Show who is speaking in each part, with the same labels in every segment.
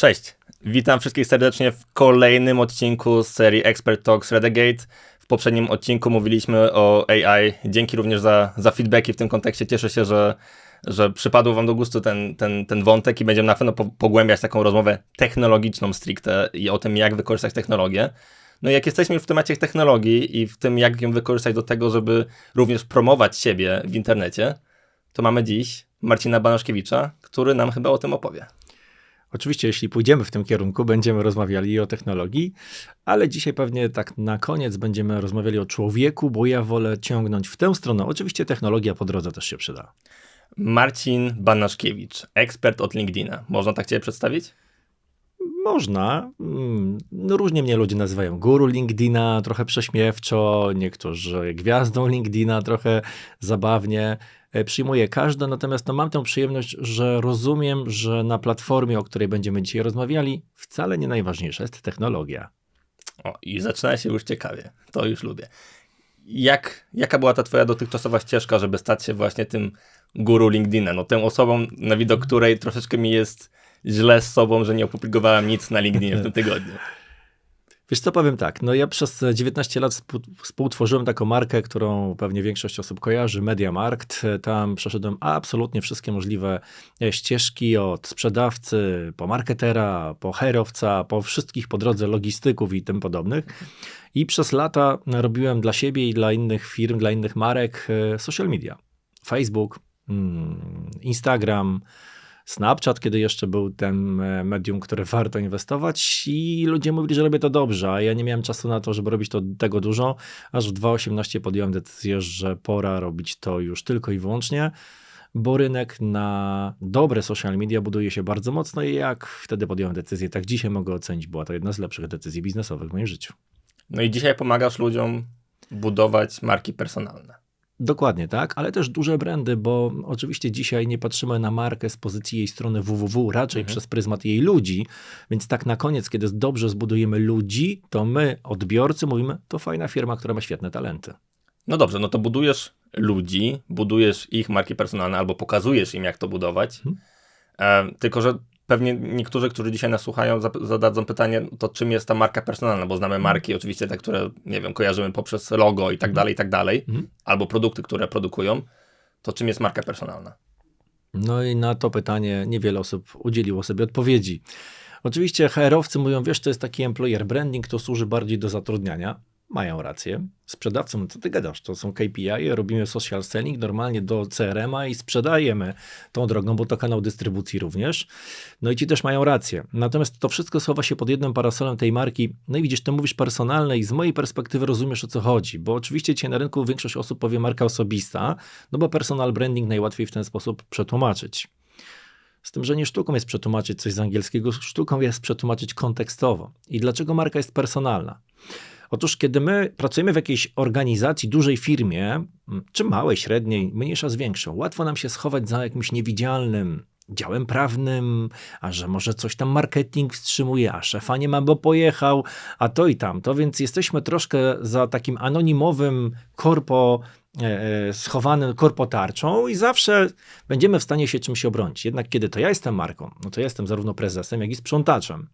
Speaker 1: Cześć, witam wszystkich serdecznie w kolejnym odcinku z serii Expert Talks Redegate. W poprzednim odcinku mówiliśmy o AI, dzięki również za feedbacki w tym kontekście. Cieszę się, że przypadł wam do gustu ten wątek i będziemy na pewno pogłębiać taką rozmowę technologiczną stricte i o tym, jak wykorzystać technologię. No i jak jesteśmy już w temacie technologii i w tym, jak ją wykorzystać do tego, żeby również promować siebie w internecie, to mamy dziś Marcina Banaszkiewicza, który nam chyba o tym opowie.
Speaker 2: Oczywiście, jeśli pójdziemy w tym kierunku, będziemy rozmawiali o technologii, ale dzisiaj pewnie tak na koniec będziemy rozmawiali o człowieku, bo ja wolę ciągnąć w tę stronę. Oczywiście technologia po drodze też się przyda.
Speaker 1: Marcin Banaszkiewicz, ekspert od LinkedIna. Można tak cię przedstawić?
Speaker 2: Można. No różnie mnie ludzie nazywają. Guru LinkedIna, trochę prześmiewczo, niektórzy gwiazdą LinkedIna, trochę zabawnie. Przyjmuję każde, natomiast mam tę przyjemność, że rozumiem, że na platformie, o której będziemy dzisiaj rozmawiali, wcale nie najważniejsza jest technologia.
Speaker 1: O, i zaczyna się już ciekawie. To już lubię. Jaka była ta twoja dotychczasowa ścieżka, żeby stać się właśnie tym guru LinkedIna? No tą osobą, na widok której troszeczkę mi jest źle z sobą, że nie opublikowałem nic na LinkedInie w tym tygodniu.
Speaker 2: Wiesz co, powiem tak, no ja przez 19 lat współtworzyłem taką markę, którą pewnie większość osób kojarzy, MediaMarkt. Tam przeszedłem absolutnie wszystkie możliwe ścieżki, od sprzedawcy, po marketera, po herowca, po wszystkich po drodze logistyków i tym podobnych. I przez lata robiłem dla siebie i dla innych firm, dla innych marek social media. Facebook, Instagram, Snapchat, kiedy jeszcze był ten medium, które warto inwestować i ludzie mówili, że robię to dobrze, a ja nie miałem czasu na to, żeby robić tego dużo, aż w 2018 podjąłem decyzję, że pora robić to już tylko i wyłącznie, bo rynek na dobre social media buduje się bardzo mocno i jak wtedy podjąłem decyzję, tak dzisiaj mogę ocenić, była to jedna z lepszych decyzji biznesowych w moim życiu.
Speaker 1: No i dzisiaj pomagasz ludziom budować marki personalne.
Speaker 2: Dokładnie tak, ale też duże brandy, bo oczywiście dzisiaj nie patrzymy na markę z pozycji jej strony www, raczej przez pryzmat jej ludzi, więc tak na koniec, kiedy dobrze zbudujemy ludzi, to my, odbiorcy, mówimy, to fajna firma, która ma świetne talenty.
Speaker 1: No dobrze, no to budujesz ludzi, budujesz ich marki personalne albo pokazujesz im, jak to budować, tylko że pewnie niektórzy, którzy dzisiaj nas słuchają, zadadzą pytanie, to czym jest ta marka personalna, bo znamy marki oczywiście te, które, nie wiem, kojarzymy poprzez logo i tak dalej, albo produkty, które produkują, to czym jest marka personalna?
Speaker 2: No i na to pytanie niewiele osób udzieliło sobie odpowiedzi. Oczywiście HR-owcy mówią, wiesz, to jest taki employer branding, to służy bardziej do zatrudniania. Mają rację. Sprzedawcom, co ty gadasz, to są KPI, robimy social selling normalnie do CRM-a i sprzedajemy tą drogą, bo to kanał dystrybucji również. No i ci też mają rację. Natomiast to wszystko schowa się pod jednym parasolem tej marki. No i widzisz, ty mówisz personalne i z mojej perspektywy rozumiesz, o co chodzi, bo oczywiście dzisiaj na rynku większość osób powie marka osobista, no bo personal branding najłatwiej w ten sposób przetłumaczyć. Z tym, że nie sztuką jest przetłumaczyć coś z angielskiego, sztuką jest przetłumaczyć kontekstowo. I dlaczego marka jest personalna? Otóż, kiedy my pracujemy w jakiejś organizacji, dużej firmie, czy małej, średniej, mniejsza z większą, łatwo nam się schować za jakimś niewidzialnym działem prawnym, a że może coś tam marketing wstrzymuje, a szefa nie ma, bo pojechał, a to i tamto, więc jesteśmy troszkę za takim anonimowym schowanym korpotarczą i zawsze będziemy w stanie się czymś obronić. Jednak kiedy to ja jestem marką, no to ja jestem zarówno prezesem, jak i sprzątaczem,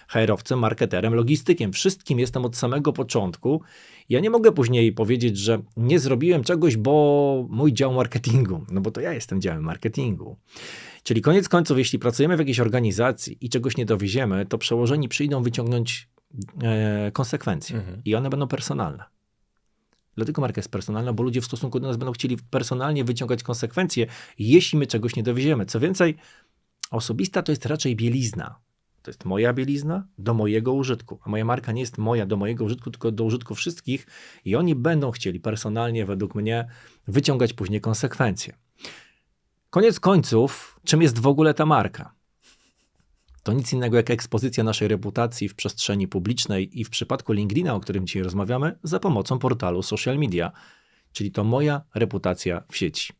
Speaker 2: HR-owcem, marketerem, logistykiem. Wszystkim jestem od samego początku. Ja nie mogę później powiedzieć, że nie zrobiłem czegoś, bo mój dział marketingu, no bo to ja jestem działem marketingu. Czyli koniec końców, jeśli pracujemy w jakiejś organizacji i czegoś nie dowieziemy, to przełożeni przyjdą wyciągnąć konsekwencje i one będą personalne. Dlatego marka jest personalna, bo ludzie w stosunku do nas będą chcieli personalnie wyciągać konsekwencje, jeśli my czegoś nie dowieziemy. Co więcej, osobista to jest raczej bielizna. To jest moja bielizna do mojego użytku. A moja marka nie jest moja do mojego użytku, tylko do użytku wszystkich i oni będą chcieli personalnie, według mnie, wyciągać później konsekwencje. Koniec końców, czym jest w ogóle ta marka? To nic innego jak ekspozycja naszej reputacji w przestrzeni publicznej i w przypadku LinkedIna, o którym dzisiaj rozmawiamy, za pomocą portalu social media. Czyli to moja reputacja w sieci.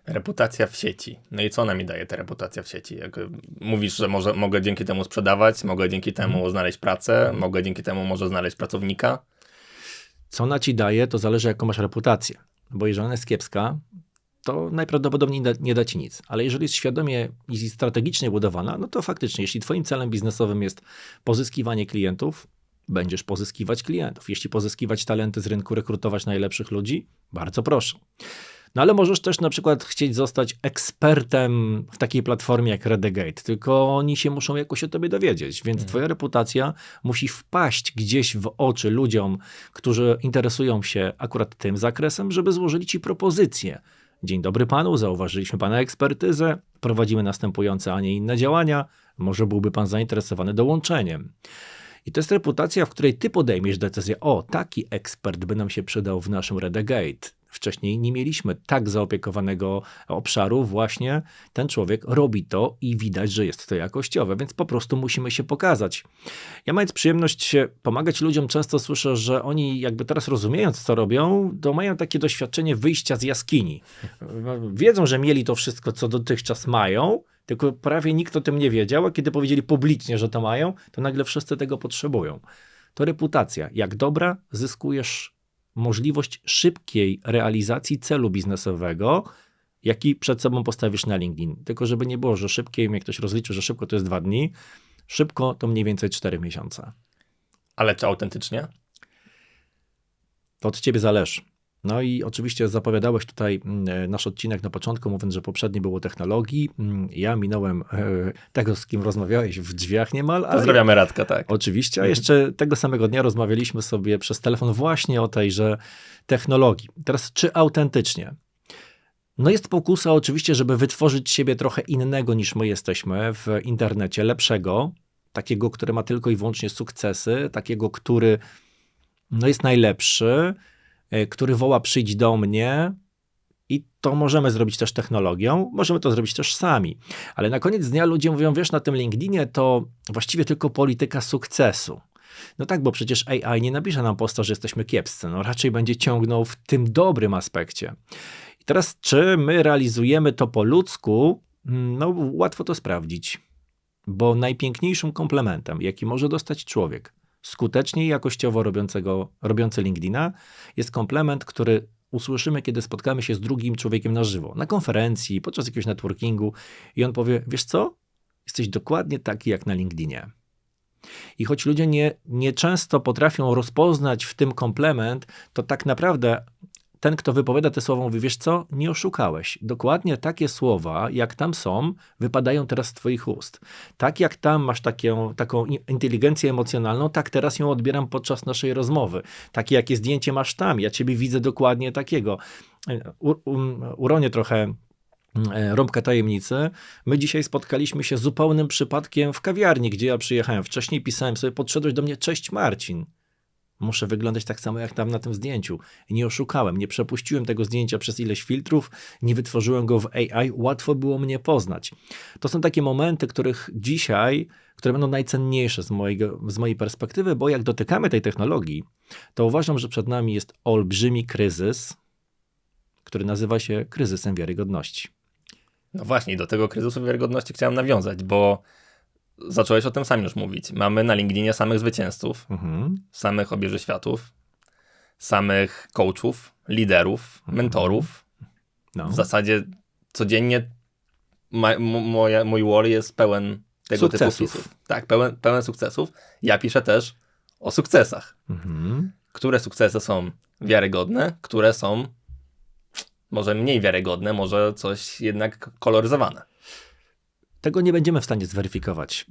Speaker 1: Reputacja w sieci. No i co ona mi daje ta reputacja w sieci? Jak mówisz, że mogę dzięki temu sprzedawać, mogę dzięki temu znaleźć pracę, mogę dzięki temu może znaleźć pracownika?
Speaker 2: Co ona ci daje, to zależy jaką masz reputację. Bo jeżeli ona jest kiepska, to najprawdopodobniej nie da ci nic. Ale jeżeli jest świadomie i strategicznie budowana, no to faktycznie, jeśli twoim celem biznesowym jest pozyskiwanie klientów, będziesz pozyskiwać klientów. Jeśli pozyskiwać talenty z rynku, rekrutować najlepszych ludzi, bardzo proszę. No ale możesz też na przykład chcieć zostać ekspertem w takiej platformie jak Redegate, tylko oni się muszą jakoś o tobie dowiedzieć, więc twoja reputacja musi wpaść gdzieś w oczy ludziom, którzy interesują się akurat tym zakresem, żeby złożyli ci propozycję. Dzień dobry panu, zauważyliśmy pana ekspertyzę, prowadzimy następujące, a nie inne działania, może byłby pan zainteresowany dołączeniem. I to jest reputacja, w której ty podejmiesz decyzję, o, taki ekspert by nam się przydał w naszym Redegate. Wcześniej nie mieliśmy tak zaopiekowanego obszaru, właśnie ten człowiek robi to i widać, że jest to jakościowe, więc po prostu musimy się pokazać. Ja mając przyjemność pomagać ludziom, często słyszę, że oni jakby teraz rozumiejąc, co robią, to mają takie doświadczenie wyjścia z jaskini. Wiedzą, że mieli to wszystko, co dotychczas mają, tylko prawie nikt o tym nie wiedział, a kiedy powiedzieli publicznie, że to mają, to nagle wszyscy tego potrzebują. To reputacja. Jak dobra, zyskujesz możliwość szybkiej realizacji celu biznesowego, jaki przed sobą postawisz na LinkedIn. Tylko żeby nie było, że szybkiej, jak ktoś rozliczy, że szybko to jest 2 dni, szybko to mniej więcej 4 miesiące.
Speaker 1: Ale czy autentycznie?
Speaker 2: To od ciebie zależy. No i oczywiście zapowiadałeś tutaj nasz odcinek na początku, mówiąc, że poprzedni był o technologii. Ja minąłem tego, z kim rozmawiałeś w drzwiach niemal. Ale
Speaker 1: Pozdrawiamy Radka, tak.
Speaker 2: oczywiście, a jeszcze tego samego dnia rozmawialiśmy sobie przez telefon właśnie o tejże technologii. Teraz, czy autentycznie? No jest pokusa oczywiście, żeby wytworzyć siebie trochę innego niż my jesteśmy w internecie, lepszego, takiego, który ma tylko i wyłącznie sukcesy, takiego, który no jest najlepszy, który woła przyjdź do mnie i to możemy zrobić też technologią, możemy to zrobić też sami. Ale na koniec dnia ludzie mówią, wiesz, na tym LinkedInie to właściwie tylko polityka sukcesu. No tak, bo przecież AI nie napisze nam posta, że jesteśmy kiepscy, no raczej będzie ciągnął w tym dobrym aspekcie. I teraz, czy my realizujemy to po ludzku? No łatwo to sprawdzić, bo najpiękniejszym komplementem, jaki może dostać człowiek, skutecznie i jakościowo robiący LinkedIna, jest komplement, który usłyszymy, kiedy spotkamy się z drugim człowiekiem na żywo, na konferencji, podczas jakiegoś networkingu i on powie, wiesz co, jesteś dokładnie taki jak na LinkedInie. I choć ludzie nie często potrafią rozpoznać w tym komplement, to tak naprawdę ten, kto wypowiada te słowa, mówi, wiesz co, nie oszukałeś. Dokładnie takie słowa, jak tam są, wypadają teraz z twoich ust. Tak jak tam masz taką inteligencję emocjonalną, tak teraz ją odbieram podczas naszej rozmowy. Takie jakie zdjęcie masz tam, ja ciebie widzę dokładnie takiego. Uronię trochę rąbka tajemnicy. My dzisiaj spotkaliśmy się zupełnym przypadkiem w kawiarni, gdzie ja przyjechałem. Wcześniej pisałem sobie, podszedłeś do mnie, cześć Marcin. Muszę wyglądać tak samo jak tam na tym zdjęciu. Nie oszukałem, nie przepuściłem tego zdjęcia przez ileś filtrów, nie wytworzyłem go w AI, łatwo było mnie poznać. To są takie momenty, które będą najcenniejsze z mojej perspektywy, bo jak dotykamy tej technologii, to uważam, że przed nami jest olbrzymi kryzys, który nazywa się kryzysem wiarygodności.
Speaker 1: No właśnie, do tego kryzysu wiarygodności chciałem nawiązać, bo zacząłeś o tym sam już mówić. Mamy na LinkedInie samych zwycięzców, samych obieży światów, samych coachów, liderów, mentorów.
Speaker 2: No.
Speaker 1: W zasadzie codziennie mój wall jest pełen tego
Speaker 2: Sukcesów.
Speaker 1: typu wpisów. Tak, pełen sukcesów. Ja piszę też o sukcesach. Które sukcesy są wiarygodne, które są może mniej wiarygodne, może coś jednak koloryzowane.
Speaker 2: Tego nie będziemy w stanie zweryfikować.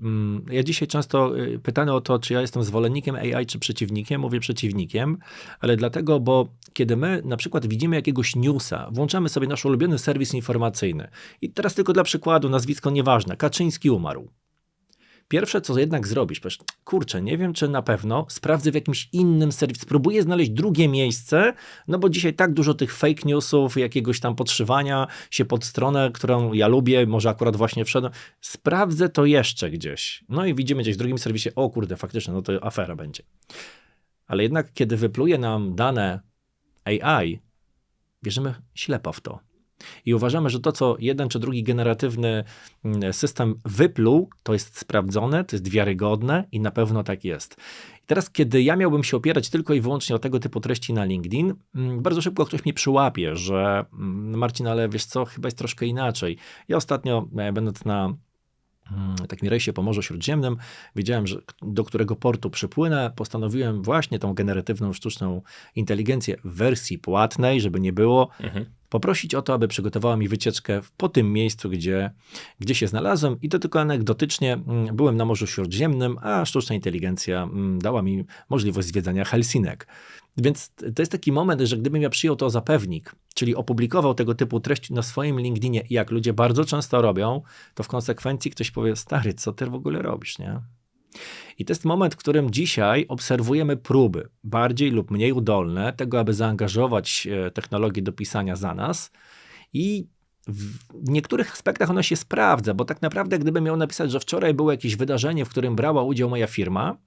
Speaker 2: Ja dzisiaj często pytany o to, czy ja jestem zwolennikiem AI, czy przeciwnikiem, mówię przeciwnikiem, ale dlatego, bo kiedy my na przykład widzimy jakiegoś newsa, włączamy sobie nasz ulubiony serwis informacyjny i teraz tylko dla przykładu, nazwisko nieważne, Kaczyński umarł. Pierwsze, co jednak zrobisz, powiesz, kurczę, nie wiem, czy na pewno sprawdzę w jakimś innym serwisie, spróbuję znaleźć drugie miejsce, no bo dzisiaj tak dużo tych fake newsów, jakiegoś tam podszywania się pod stronę, którą ja lubię, może akurat właśnie wszedłem, sprawdzę to jeszcze gdzieś. No i widzimy gdzieś w drugim serwisie, o kurde, faktycznie, no to afera będzie. Ale jednak, kiedy wypluje nam dane AI, wierzymy ślepo w to. I uważamy, że to, co jeden czy drugi generatywny system wypluł, to jest sprawdzone, to jest wiarygodne i na pewno tak jest. I teraz, kiedy ja miałbym się opierać tylko i wyłącznie o tego typu treści na LinkedIn, bardzo szybko ktoś mnie przyłapie, że Marcin, ale wiesz co, chyba jest troszkę inaczej. Ja ostatnio, będąc na takim rejsie po Morzu Śródziemnym, wiedziałem, że do którego portu przypłynę, postanowiłem właśnie tą generatywną sztuczną inteligencję w wersji płatnej, żeby nie było, poprosić o to, aby przygotowała mi wycieczkę po tym miejscu, gdzie się znalazłem i to tylko anegdotycznie byłem na Morzu Śródziemnym, a sztuczna inteligencja dała mi możliwość zwiedzania Helsinek. Więc to jest taki moment, że gdybym ja przyjął to za pewnik, czyli opublikował tego typu treść na swoim LinkedInie, jak ludzie bardzo często robią, to w konsekwencji ktoś powie, stary, co ty w ogóle robisz, nie? I to jest moment, w którym dzisiaj obserwujemy próby, bardziej lub mniej udolne, tego, aby zaangażować technologię do pisania za nas i w niektórych aspektach ona się sprawdza, bo tak naprawdę gdybym miał napisać, że wczoraj było jakieś wydarzenie, w którym brała udział moja firma,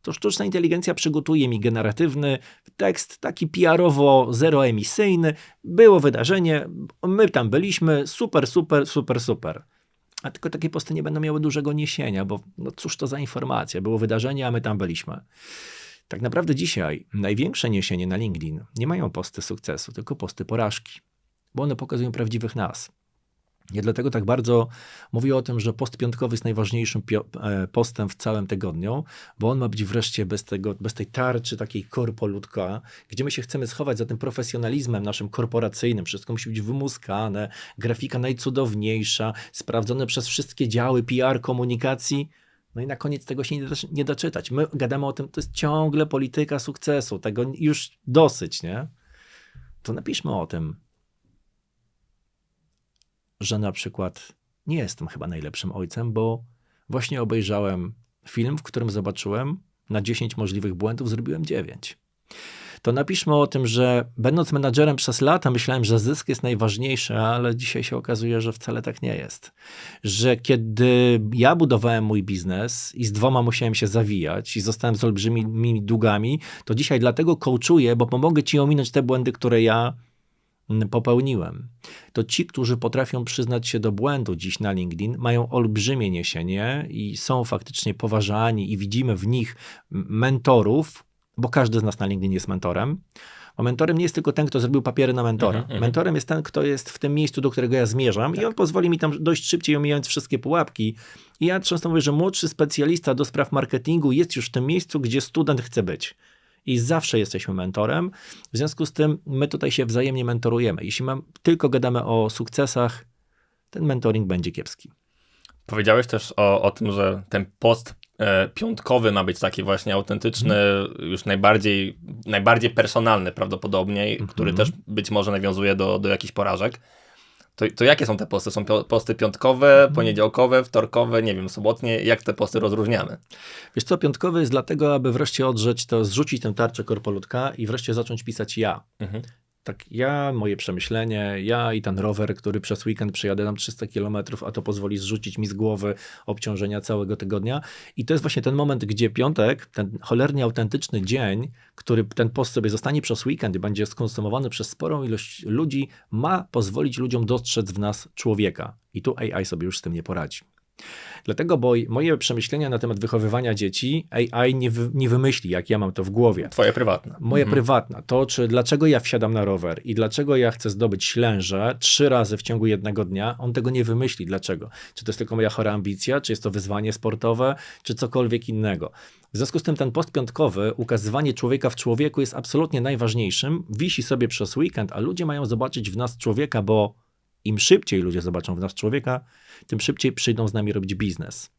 Speaker 2: to sztuczna inteligencja przygotuje mi generatywny tekst, taki PR-owo zeroemisyjny. Było wydarzenie, my tam byliśmy, super, super, super, super. A tylko takie posty nie będą miały dużego niesienia, bo no cóż to za informacja, było wydarzenie, a my tam byliśmy. Tak naprawdę dzisiaj największe niesienie na LinkedIn nie mają posty sukcesu, tylko posty porażki, bo one pokazują prawdziwych nas. Ja dlatego tak bardzo mówię o tym, że post piątkowy jest najważniejszym postem w całym tygodniu, bo on ma być wreszcie bez tej tarczy takiej korpolutka, gdzie my się chcemy schować za tym profesjonalizmem naszym korporacyjnym. Wszystko musi być wymuskane, grafika najcudowniejsza, sprawdzone przez wszystkie działy PR, komunikacji. No i na koniec tego się nie da czytać. My gadamy o tym, to jest ciągle polityka sukcesu, tego już dosyć, nie? To napiszmy o tym, że na przykład nie jestem chyba najlepszym ojcem, bo właśnie obejrzałem film, w którym zobaczyłem na 10 możliwych błędów zrobiłem 9. To napiszmy o tym, że będąc menadżerem przez lata myślałem, że zysk jest najważniejszy, ale dzisiaj się okazuje, że wcale tak nie jest. Że kiedy ja budowałem mój biznes i z 2 musiałem się zawijać i zostałem z olbrzymimi długami, to dzisiaj dlatego coachuję, bo pomogę ci ominąć te błędy, które ja popełniłem. To ci, którzy potrafią przyznać się do błędu dziś na LinkedIn, mają olbrzymie niesienie i są faktycznie poważani i widzimy w nich mentorów, bo każdy z nas na LinkedIn jest mentorem. Bo mentorem nie jest tylko ten, kto zrobił papiery na mentora. Mentorem jest ten, kto jest w tym miejscu, do którego ja zmierzam i on pozwoli mi tam dojść szybciej, omijając wszystkie pułapki. I ja często mówię, że młodszy specjalista do spraw marketingu jest już w tym miejscu, gdzie student chce być. I zawsze jesteśmy mentorem. W związku z tym my tutaj się wzajemnie mentorujemy. Jeśli tylko gadamy o sukcesach, ten mentoring będzie kiepski.
Speaker 1: Powiedziałeś też o tym, że ten post piątkowy ma być taki właśnie autentyczny, już najbardziej personalny prawdopodobnie, który też być może nawiązuje do jakichś porażek. To jakie są te posty? Są posty piątkowe, poniedziałkowe, wtorkowe, nie wiem, sobotnie? Jak te posty rozróżniamy?
Speaker 2: Wiesz co, piątkowy jest dlatego, aby wreszcie odrzeć to, zrzucić tę tarczę korpolutka i wreszcie zacząć pisać ja. Tak, ja, moje przemyślenie, ja i ten rower, który przez weekend przejadę nam 300 km, a to pozwoli zrzucić mi z głowy obciążenia całego tygodnia. I to jest właśnie ten moment, gdzie piątek, ten cholernie autentyczny dzień, który ten post sobie zostanie przez weekend i będzie skonsumowany przez sporą ilość ludzi, ma pozwolić ludziom dostrzec w nas człowieka. I tu AI sobie już z tym nie poradzi. Dlatego, bo moje przemyślenia na temat wychowywania dzieci AI nie wymyśli, jak ja mam to w głowie.
Speaker 1: Twoje prywatne.
Speaker 2: Moje prywatne. To, dlaczego ja wsiadam na rower i dlaczego ja chcę zdobyć Ślęże 3 razy w ciągu jednego dnia, on tego nie wymyśli. Dlaczego? Czy to jest tylko moja chora ambicja, czy jest to wyzwanie sportowe, czy cokolwiek innego. W związku z tym ten post piątkowy, ukazywanie człowieka w człowieku jest absolutnie najważniejszym. Wisi sobie przez weekend, a ludzie mają zobaczyć w nas człowieka, bo im szybciej ludzie zobaczą w nas człowieka, tym szybciej przyjdą z nami robić biznes.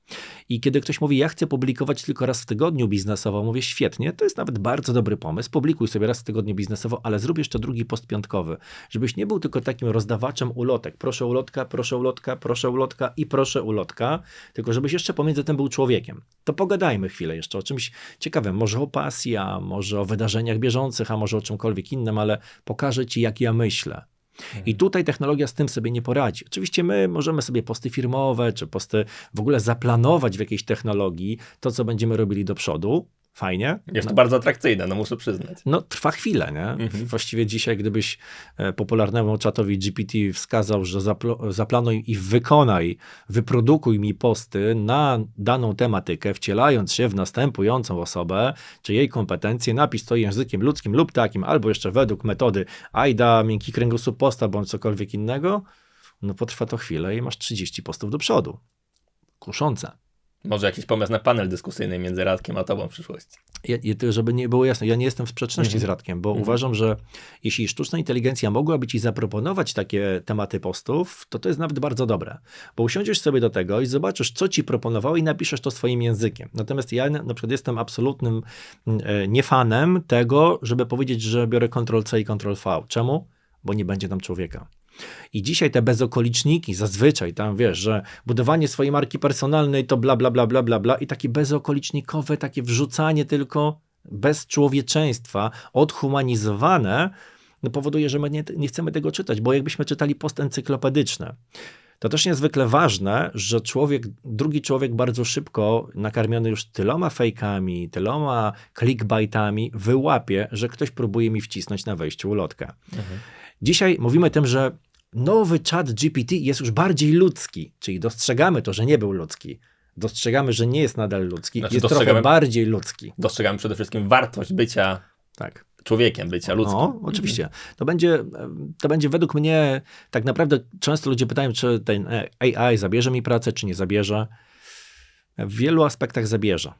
Speaker 2: I kiedy ktoś mówi, ja chcę publikować tylko raz w tygodniu biznesowo, mówię, świetnie, to jest nawet bardzo dobry pomysł, publikuj sobie raz w tygodniu biznesowo, ale zrób jeszcze drugi post piątkowy, żebyś nie był tylko takim rozdawaczem ulotek. Proszę ulotka, proszę ulotka, proszę ulotka i proszę ulotka, tylko żebyś jeszcze pomiędzy tym był człowiekiem. To pogadajmy chwilę jeszcze o czymś ciekawym, może o pasji, a może o wydarzeniach bieżących, a może o czymkolwiek innym, ale pokażę ci, jak ja myślę. I tutaj technologia z tym sobie nie poradzi. Oczywiście my możemy sobie posty firmowe, czy posty w ogóle zaplanować w jakiejś technologii to, co będziemy robili do przodu. fajnie.
Speaker 1: Jest to bardzo atrakcyjne, no muszę przyznać.
Speaker 2: No, trwa chwilę, nie? Właściwie dzisiaj, gdybyś popularnemu czatowi GPT wskazał, że zaplanuj i wykonaj, wyprodukuj mi posty na daną tematykę, wcielając się w następującą osobę, czy jej kompetencje, napisz to językiem ludzkim lub takim, albo jeszcze według metody AIDA, miękki kręgosłup posta, bądź cokolwiek innego, no potrwa to chwilę i masz 30 postów do przodu. Kuszące.
Speaker 1: Może jakiś pomysł na panel dyskusyjny między Radkiem a tobą w przyszłości.
Speaker 2: Żeby nie było jasne, ja nie jestem w sprzeczności z Radkiem, bo uważam, że jeśli sztuczna inteligencja mogłaby ci zaproponować takie tematy postów, to jest nawet bardzo dobre, bo usiądziesz sobie do tego i zobaczysz, co ci proponowało i napiszesz to swoim językiem. Natomiast ja na przykład jestem absolutnym niefanem tego, żeby powiedzieć, że biorę Ctrl-C i Ctrl-V. Czemu? Bo nie będzie tam człowieka. I dzisiaj te bezokoliczniki, zazwyczaj tam wiesz, że budowanie swojej marki personalnej to bla, bla, bla, bla, bla, bla i takie bezokolicznikowe, takie wrzucanie tylko bez człowieczeństwa, odhumanizowane, no powoduje, że my nie chcemy tego czytać, bo jakbyśmy czytali post encyklopedyczny. To też niezwykle ważne, że drugi człowiek bardzo szybko, nakarmiony już tyloma fejkami, tyloma clickbaitami, wyłapie, że ktoś próbuje mi wcisnąć na wejściu ulotkę. Dzisiaj mówimy tym, że nowy chat GPT jest już bardziej ludzki, czyli dostrzegamy to, że nie był ludzki. Dostrzegamy, że nie jest nadal ludzki,
Speaker 1: Znaczy,
Speaker 2: jest trochę bardziej ludzki.
Speaker 1: Dostrzegamy przede wszystkim wartość bycia człowiekiem, bycia ludzkim.
Speaker 2: No, oczywiście. To będzie według mnie, tak naprawdę często ludzie pytają, czy ten AI zabierze mi pracę, czy nie zabierze. W wielu aspektach zabierze.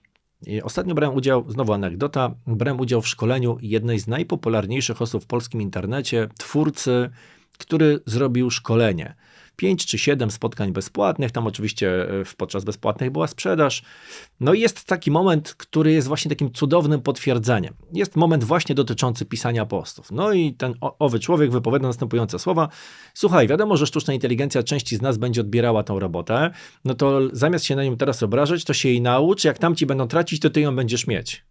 Speaker 2: I ostatnio brałem udział, znowu anegdota, brałem udział w szkoleniu jednej z najpopularniejszych osób w polskim internecie, twórcy, który zrobił szkolenie. 5 czy 7 spotkań bezpłatnych, tam oczywiście podczas bezpłatnych była sprzedaż. No i jest taki moment, który jest właśnie takim cudownym potwierdzeniem. Jest moment właśnie dotyczący pisania postów. No i ten owy człowiek wypowiada następujące słowa. Słuchaj, wiadomo, że sztuczna inteligencja części z nas będzie odbierała tą robotę, no to zamiast się na nią teraz obrażać, to się jej naucz, jak tamci będą tracić, to ty ją będziesz mieć.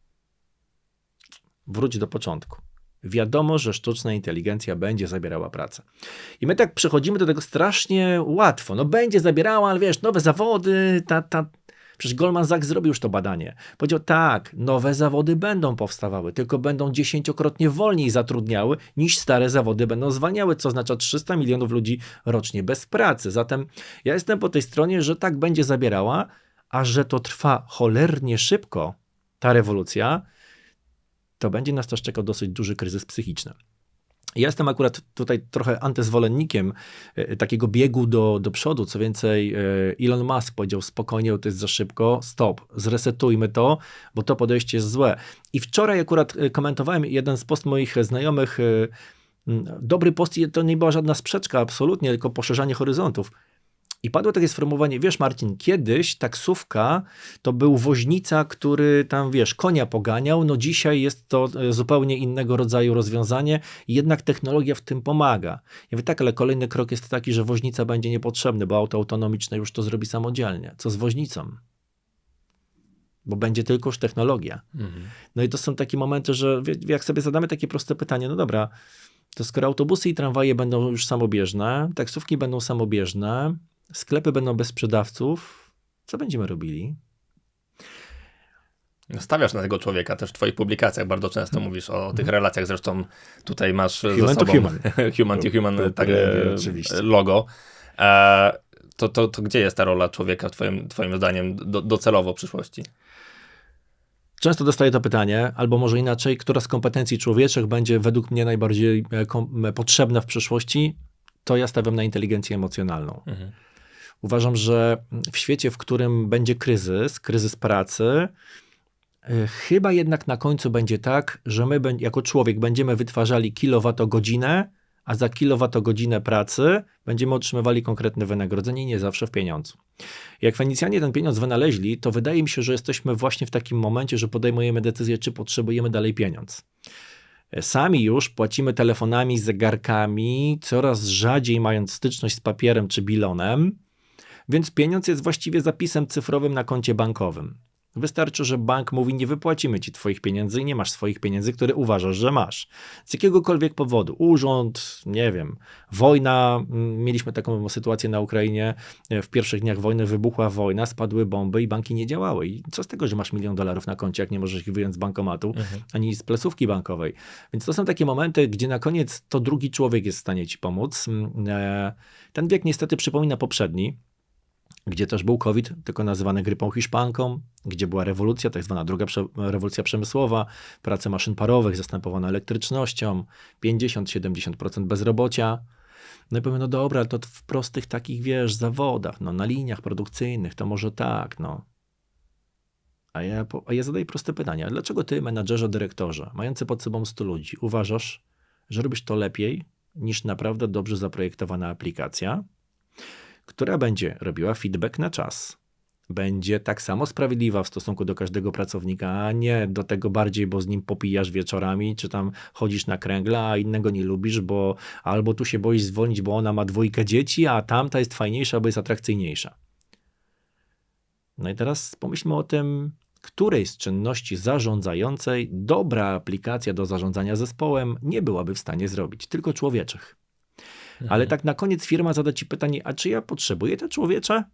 Speaker 2: Wróć do początku. Wiadomo, że sztuczna inteligencja będzie zabierała pracę. I my tak przechodzimy do tego strasznie łatwo. No będzie zabierała, ale wiesz, nowe zawody, Przecież Goldman Sachs zrobił już to badanie. Powiedział, tak, nowe zawody będą powstawały, tylko będą 10-krotnie wolniej zatrudniały, niż stare zawody będą zwalniały, co oznacza 300 milionów ludzi rocznie bez pracy. Zatem ja jestem po tej stronie, że tak będzie zabierała, a że to trwa cholernie szybko, ta rewolucja, to będzie nas też czekał dosyć duży kryzys psychiczny. Ja jestem akurat tutaj trochę antyzwolennikiem takiego biegu do przodu. Co więcej, Elon Musk powiedział spokojnie, to jest za szybko, stop, zresetujmy to, bo to podejście jest złe. I wczoraj akurat komentowałem jeden z post moich znajomych, dobry post i to nie była żadna sprzeczka absolutnie, tylko poszerzanie horyzontów. I padło takie sformułowanie, wiesz Marcin, kiedyś taksówka to był woźnica, który tam, wiesz, konia poganiał, no dzisiaj jest to zupełnie innego rodzaju rozwiązanie i jednak technologia w tym pomaga. Ja mówię, tak, ale kolejny krok jest taki, że woźnica będzie niepotrzebny, bo auto autonomiczne już to zrobi samodzielnie. Co z woźnicą? Bo będzie tylko już technologia. No i to są takie momenty, że jak sobie zadamy takie proste pytanie, no dobra, to skoro autobusy i tramwaje będą już samobieżne, taksówki będą samobieżne, sklepy będą bez sprzedawców, co będziemy robili?
Speaker 1: Stawiasz na tego człowieka też w twoich publikacjach. Bardzo często mówisz o tych relacjach. Zresztą tutaj masz
Speaker 2: Human
Speaker 1: ze sobą
Speaker 2: to human.
Speaker 1: human to human
Speaker 2: oczywiście.
Speaker 1: logo. To gdzie jest ta rola człowieka twoim zdaniem docelowo w przyszłości?
Speaker 2: Często dostaję to pytanie, albo może inaczej, która z kompetencji człowieczych będzie według mnie najbardziej potrzebna w przyszłości, to ja stawiam na inteligencję emocjonalną. Uważam, że w świecie, w którym będzie kryzys pracy, chyba jednak na końcu będzie tak, że my jako człowiek będziemy wytwarzali kilowatogodzinę, a za kilowatogodzinę pracy będziemy otrzymywali konkretne wynagrodzenie, nie zawsze w pieniądzu. Jak Fenicjanie ten pieniądz wynaleźli, to wydaje mi się, że jesteśmy właśnie w takim momencie, że podejmujemy decyzję, czy potrzebujemy dalej pieniądz. Sami już płacimy telefonami, zegarkami, coraz rzadziej mając styczność z papierem czy bilonem, więc pieniądz jest właściwie zapisem cyfrowym na koncie bankowym. Wystarczy, że bank mówi, nie wypłacimy ci twoich pieniędzy i nie masz swoich pieniędzy, które uważasz, że masz. Z jakiegokolwiek powodu. Urząd, nie wiem, wojna. Mieliśmy taką sytuację na Ukrainie. W pierwszych dniach wojny wybuchła wojna, spadły bomby i banki nie działały. I co z tego, że masz $1 000 000 na koncie, jak nie możesz ich wyjąć z bankomatu, ani z placówki bankowej. Więc to są takie momenty, gdzie na koniec to drugi człowiek jest w stanie ci pomóc. Ten wiek niestety przypomina poprzedni, gdzie też był COVID, tylko nazywany grypą hiszpanką, gdzie była rewolucja, tak zwana druga rewolucja przemysłowa, prace maszyn parowych zastępowane elektrycznością, 50-70% bezrobocia. No i powiem, no dobra, to w prostych takich, wiesz, zawodach, no na liniach produkcyjnych, to może tak, no. A ja zadaję proste pytania. Dlaczego ty, menadżerze, dyrektorze, mający pod sobą 100 ludzi, uważasz, że robisz to lepiej niż naprawdę dobrze zaprojektowana aplikacja, która będzie robiła feedback na czas, będzie tak samo sprawiedliwa w stosunku do każdego pracownika, a nie do tego bardziej, bo z nim popijasz wieczorami, czy tam chodzisz na kręgla, a innego nie lubisz, bo albo tu się boisz zwolnić, bo ona ma 2 dzieci, a tamta jest fajniejsza, bo jest atrakcyjniejsza. No i teraz pomyślmy o tym, której z czynności zarządzającej dobra aplikacja do zarządzania zespołem nie byłaby w stanie zrobić, tylko człowieczych. Ale tak na koniec firma zada ci pytanie, a czy ja potrzebuję te człowiecze?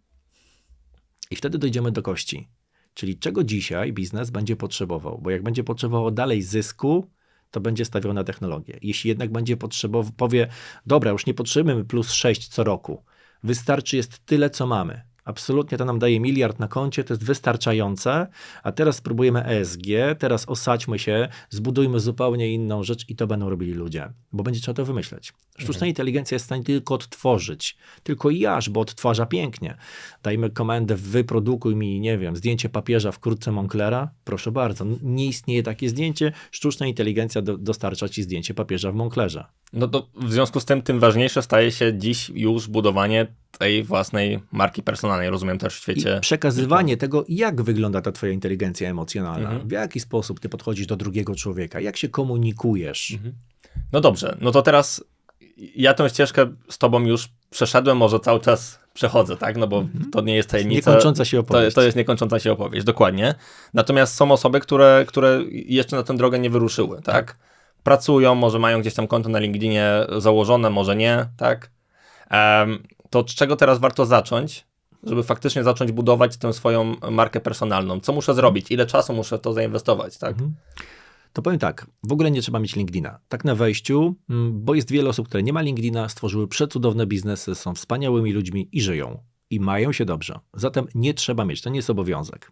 Speaker 2: I wtedy dojdziemy do kości. Czyli czego dzisiaj biznes będzie potrzebował? Bo jak będzie potrzebował dalej zysku, to będzie stawiał na technologię. Jeśli jednak będzie potrzebował, powie, dobra, już nie potrzebujemy +6 co roku. Wystarczy jest tyle, co mamy. Absolutnie to nam daje 1 miliard na koncie, to jest wystarczające, a teraz spróbujemy ESG, teraz osadźmy się, zbudujmy zupełnie inną rzecz i to będą robili ludzie, bo będzie trzeba to wymyśleć. Sztuczna inteligencja jest w stanie tylko odtworzyć, tylko jaż, bo odtwarza pięknie. Dajmy komendę, wyprodukuj mi, nie wiem, zdjęcie papieża wkrótce Monklera, proszę bardzo, nie istnieje takie zdjęcie, sztuczna inteligencja dostarcza ci zdjęcie papieża w Monklerze.
Speaker 1: No to w związku z tym wymważniejsze staje się dziś już budowanie tej własnej marki personalnej, rozumiem też w świecie.
Speaker 2: I przekazywanie tego, jak wygląda ta twoja inteligencja emocjonalna, w jaki sposób ty podchodzisz do drugiego człowieka, jak się komunikujesz.
Speaker 1: No dobrze, no to teraz ja tę ścieżkę z tobą już przeszedłem, może cały czas przechodzę, tak? No bo to nie jest tajemnica.
Speaker 2: Niekończąca się opowieść.
Speaker 1: To jest niekończąca się opowieść, dokładnie. Natomiast są osoby, które jeszcze na tę drogę nie wyruszyły, tak? Pracują, może mają gdzieś tam konto na LinkedInie założone, może nie, tak? To od czego teraz warto zacząć, żeby faktycznie zacząć budować tę swoją markę personalną? Co muszę zrobić? Ile czasu muszę w to zainwestować, tak?
Speaker 2: To powiem tak, w ogóle nie trzeba mieć LinkedIna. Tak na wejściu, bo jest wiele osób, które nie ma LinkedIna, stworzyły przecudowne biznesy, są wspaniałymi ludźmi i żyją. I mają się dobrze. Zatem nie trzeba mieć, to nie jest obowiązek.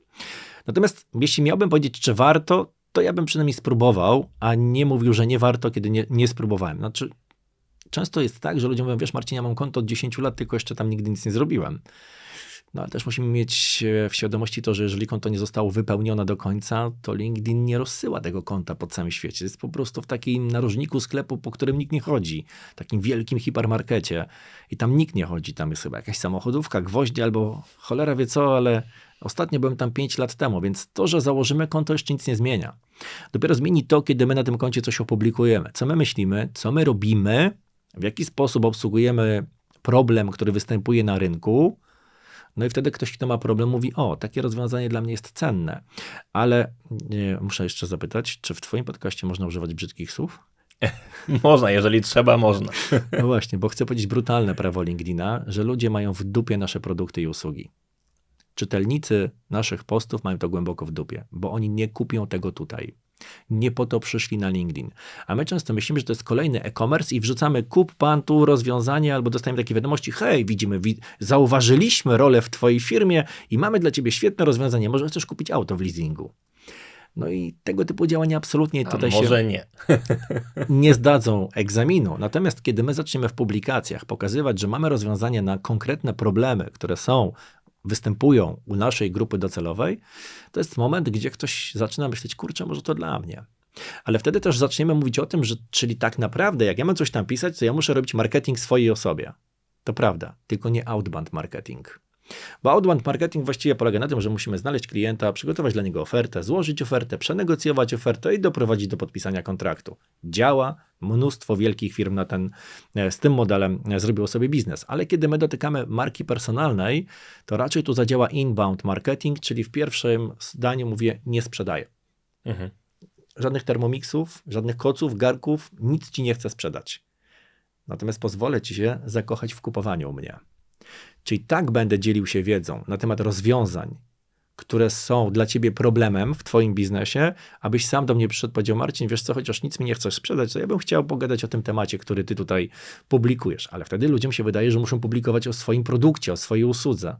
Speaker 2: Natomiast jeśli miałbym powiedzieć, czy warto, to ja bym przynajmniej spróbował, a nie mówił, że nie warto, kiedy nie spróbowałem. Znaczy, często jest tak, że ludzie mówią, wiesz Marcin, ja mam konto od 10 lat, tylko jeszcze tam nigdy nic nie zrobiłem. No ale też musimy mieć w świadomości to, że jeżeli konto nie zostało wypełnione do końca, to LinkedIn nie rozsyła tego konta po całym świecie. Jest po prostu w takim narożniku sklepu, po którym nikt nie chodzi. Takim wielkim hipermarkecie. I tam nikt nie chodzi. Tam jest chyba jakaś samochodówka, gwoździe albo cholera wie co, ale ostatnio byłem tam 5 lat temu, więc to, że założymy konto, jeszcze nic nie zmienia. Dopiero zmieni to, kiedy my na tym koncie coś opublikujemy. Co my myślimy, co my robimy, w jaki sposób obsługujemy problem, który występuje na rynku. No i wtedy ktoś, kto ma problem, mówi, o, takie rozwiązanie dla mnie jest cenne. Ale muszę jeszcze zapytać, czy w twoim podcaście można używać brzydkich słów?
Speaker 1: Można, jeżeli trzeba, można.
Speaker 2: No właśnie, bo chcę powiedzieć brutalne prawo LinkedIna, że ludzie mają w dupie nasze produkty i usługi. Czytelnicy naszych postów mają to głęboko w dupie, bo oni nie kupią tego tutaj. Nie po to przyszli na LinkedIn. A my często myślimy, że to jest kolejny e-commerce i wrzucamy kup pan tu rozwiązanie albo dostajemy takie wiadomości, hej, zauważyliśmy rolę w twojej firmie i mamy dla ciebie świetne rozwiązanie, może chcesz kupić auto w leasingu. No i tego typu działania absolutnie tutaj
Speaker 1: może nie.
Speaker 2: nie zdadzą egzaminu. Natomiast kiedy my zaczniemy w publikacjach pokazywać, że mamy rozwiązania na konkretne problemy, które występują u naszej grupy docelowej, to jest moment, gdzie ktoś zaczyna myśleć, kurczę, może to dla mnie. Ale wtedy też zaczniemy mówić o tym, że czyli tak naprawdę, jak ja mam coś tam pisać, to ja muszę robić marketing swojej osobie. To prawda, tylko nie outbound marketing. Bo outbound marketing właściwie polega na tym, że musimy znaleźć klienta, przygotować dla niego ofertę, złożyć ofertę, przenegocjować ofertę i doprowadzić do podpisania kontraktu. Działa, mnóstwo wielkich firm z tym modelem zrobiło sobie biznes, ale kiedy my dotykamy marki personalnej, to raczej tu zadziała inbound marketing, czyli w pierwszym zdaniu mówię, nie sprzedaję. Żadnych Thermomixów, żadnych koców, garków, nic ci nie chcę sprzedać. Natomiast pozwolę ci się zakochać w kupowaniu u mnie. Czyli tak będę dzielił się wiedzą na temat rozwiązań, które są dla ciebie problemem w twoim biznesie, abyś sam do mnie przyszedł i powiedział, Marcin, wiesz co, chociaż nic mi nie chcesz sprzedać, to ja bym chciał pogadać o tym temacie, który ty tutaj publikujesz. Ale wtedy ludziom się wydaje, że muszą publikować o swoim produkcie, o swojej usłudze.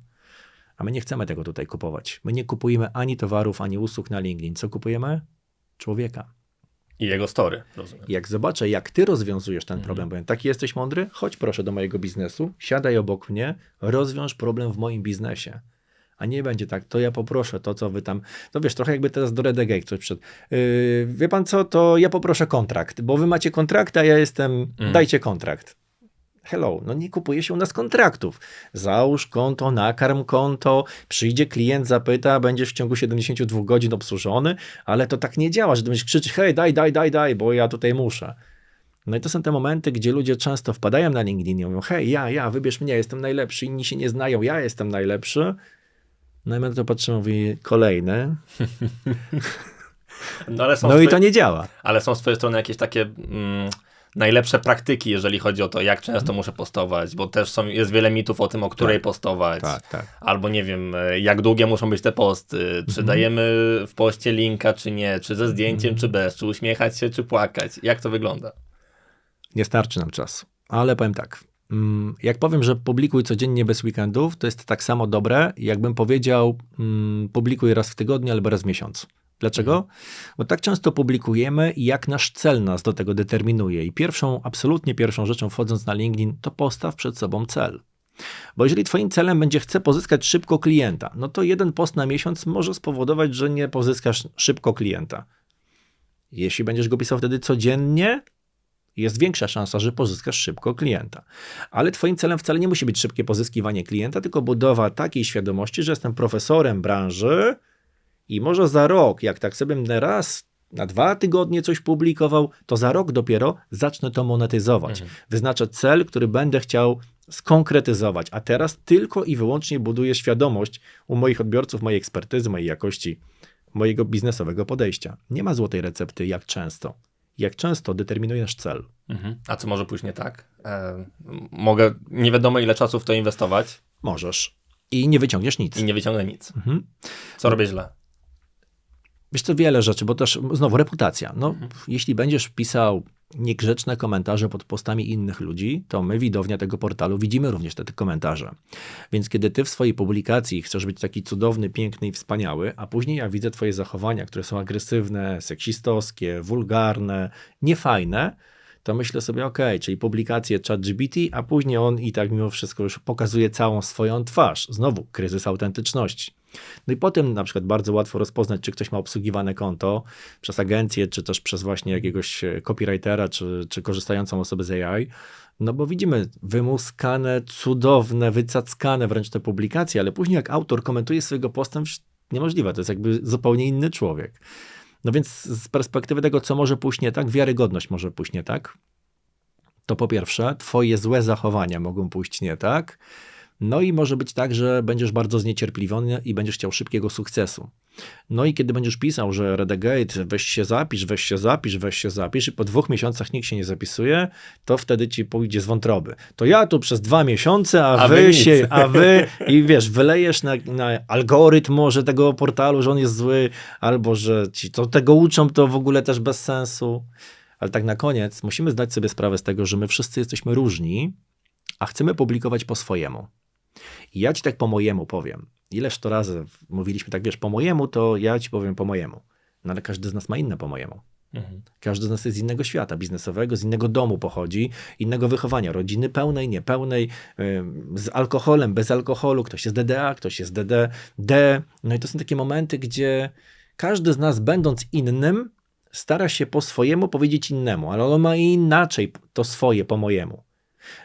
Speaker 2: A my nie chcemy tego tutaj kupować. My nie kupujemy ani towarów, ani usług na LinkedIn. Co kupujemy? Człowieka.
Speaker 1: I jego story, rozumiem.
Speaker 2: Jak zobaczę, jak ty rozwiązujesz ten problem, bo taki jesteś mądry, chodź proszę do mojego biznesu, siadaj obok mnie, rozwiąż problem w moim biznesie. A nie będzie tak, to ja poproszę to, co wy tam, to wiesz, trochę jakby teraz do Redegate ktoś przyszedł. Wie pan co, to ja poproszę kontrakt, bo wy macie kontrakt, a ja jestem, dajcie kontrakt. Hello, no nie kupuje się u nas kontraktów. Załóż konto, nakarm konto, przyjdzie klient, zapyta, będziesz w ciągu 72 godzin obsłużony, ale to tak nie działa, że ty będziesz krzyczeć, hej, daj, bo ja tutaj muszę. No i to są te momenty, gdzie ludzie często wpadają na LinkedIn i mówią, hej, ja, wybierz mnie, jestem najlepszy, inni się nie znają, ja jestem najlepszy. No i my na to patrzymy, mówi, kolejny. No i to nie działa.
Speaker 1: Ale są z twojej strony jakieś takie najlepsze praktyki, jeżeli chodzi o to, jak często muszę postować, bo też jest wiele mitów o tym, o której postować.
Speaker 2: Tak.
Speaker 1: Albo nie wiem, jak długie muszą być te posty, czy dajemy w poście linka, czy nie, czy ze zdjęciem, czy bez, czy uśmiechać się, czy płakać. Jak to wygląda?
Speaker 2: Nie starczy nam czasu, ale powiem tak. Jak powiem, że publikuj codziennie bez weekendów, to jest tak samo dobre, jakbym powiedział publikuj raz w tygodniu albo raz w miesiącu. Dlaczego? Bo tak często publikujemy i jak nasz cel nas do tego determinuje. I absolutnie pierwszą rzeczą wchodząc na LinkedIn, to postaw przed sobą cel. Bo jeżeli twoim celem będzie chcę pozyskać szybko klienta, no to jeden post na miesiąc może spowodować, że nie pozyskasz szybko klienta. Jeśli będziesz go pisał wtedy codziennie, jest większa szansa, że pozyskasz szybko klienta. Ale twoim celem wcale nie musi być szybkie pozyskiwanie klienta, tylko budowa takiej świadomości, że jestem profesorem branży i może za rok, jak tak sobie będę raz na 2 tygodnie coś publikował, to za rok dopiero zacznę to monetyzować. Wyznaczę cel, który będę chciał skonkretyzować, a teraz tylko i wyłącznie buduję świadomość u moich odbiorców, mojej ekspertyzy, mojej jakości, mojego biznesowego podejścia. Nie ma złotej recepty, jak często. Jak często determinujesz cel.
Speaker 1: A co może pójść nie tak? Mogę nie wiadomo ile czasu w to inwestować.
Speaker 2: Możesz. I nie wyciągniesz nic.
Speaker 1: I nie wyciągnę nic. Co robię źle?
Speaker 2: Wiesz co, wiele rzeczy, bo też znowu reputacja. No, jeśli będziesz pisał niegrzeczne komentarze pod postami innych ludzi, to my, widownia tego portalu, widzimy również te komentarze. Więc kiedy ty w swojej publikacji chcesz być taki cudowny, piękny i wspaniały, a później ja widzę twoje zachowania, które są agresywne, seksistowskie, wulgarne, niefajne, to myślę sobie, okej, czyli publikacje ChatGPT, a później on i tak mimo wszystko już pokazuje całą swoją twarz. Znowu, kryzys autentyczności. No i potem na przykład bardzo łatwo rozpoznać, czy ktoś ma obsługiwane konto przez agencję, czy też przez właśnie jakiegoś copywritera, czy korzystającą osobę z AI. No bo widzimy wymuskane, cudowne, wycackane wręcz te publikacje, ale później jak autor komentuje swojego posta, niemożliwe, to jest jakby zupełnie inny człowiek. No więc z perspektywy tego, co może pójść nie tak, wiarygodność może pójść nie tak. To po pierwsze, twoje złe zachowania mogą pójść nie tak. No i może być tak, że będziesz bardzo zniecierpliwiony i będziesz chciał szybkiego sukcesu. No i kiedy będziesz pisał, że Redegate, weź się zapisz i po 2 miesiącach nikt się nie zapisuje, to wtedy ci pójdzie z wątroby. To ja tu przez 2 miesiące, a wy i wiesz, wylejesz na algorytm może tego portalu, że on jest zły, albo że ci to tego uczą, to w ogóle też bez sensu. Ale tak na koniec musimy zdać sobie sprawę z tego, że my wszyscy jesteśmy różni, a chcemy publikować po swojemu. I ja ci tak po mojemu powiem. Ileż to razy mówiliśmy tak, wiesz, po mojemu, to ja ci powiem po mojemu. No ale każdy z nas ma inne po mojemu. Każdy z nas jest z innego świata biznesowego, z innego domu pochodzi, innego wychowania, rodziny pełnej, niepełnej, z alkoholem, bez alkoholu, ktoś jest DDA, ktoś jest DD. No i to są takie momenty, gdzie każdy z nas, będąc innym, stara się po swojemu powiedzieć innemu, ale on ma inaczej to swoje po mojemu.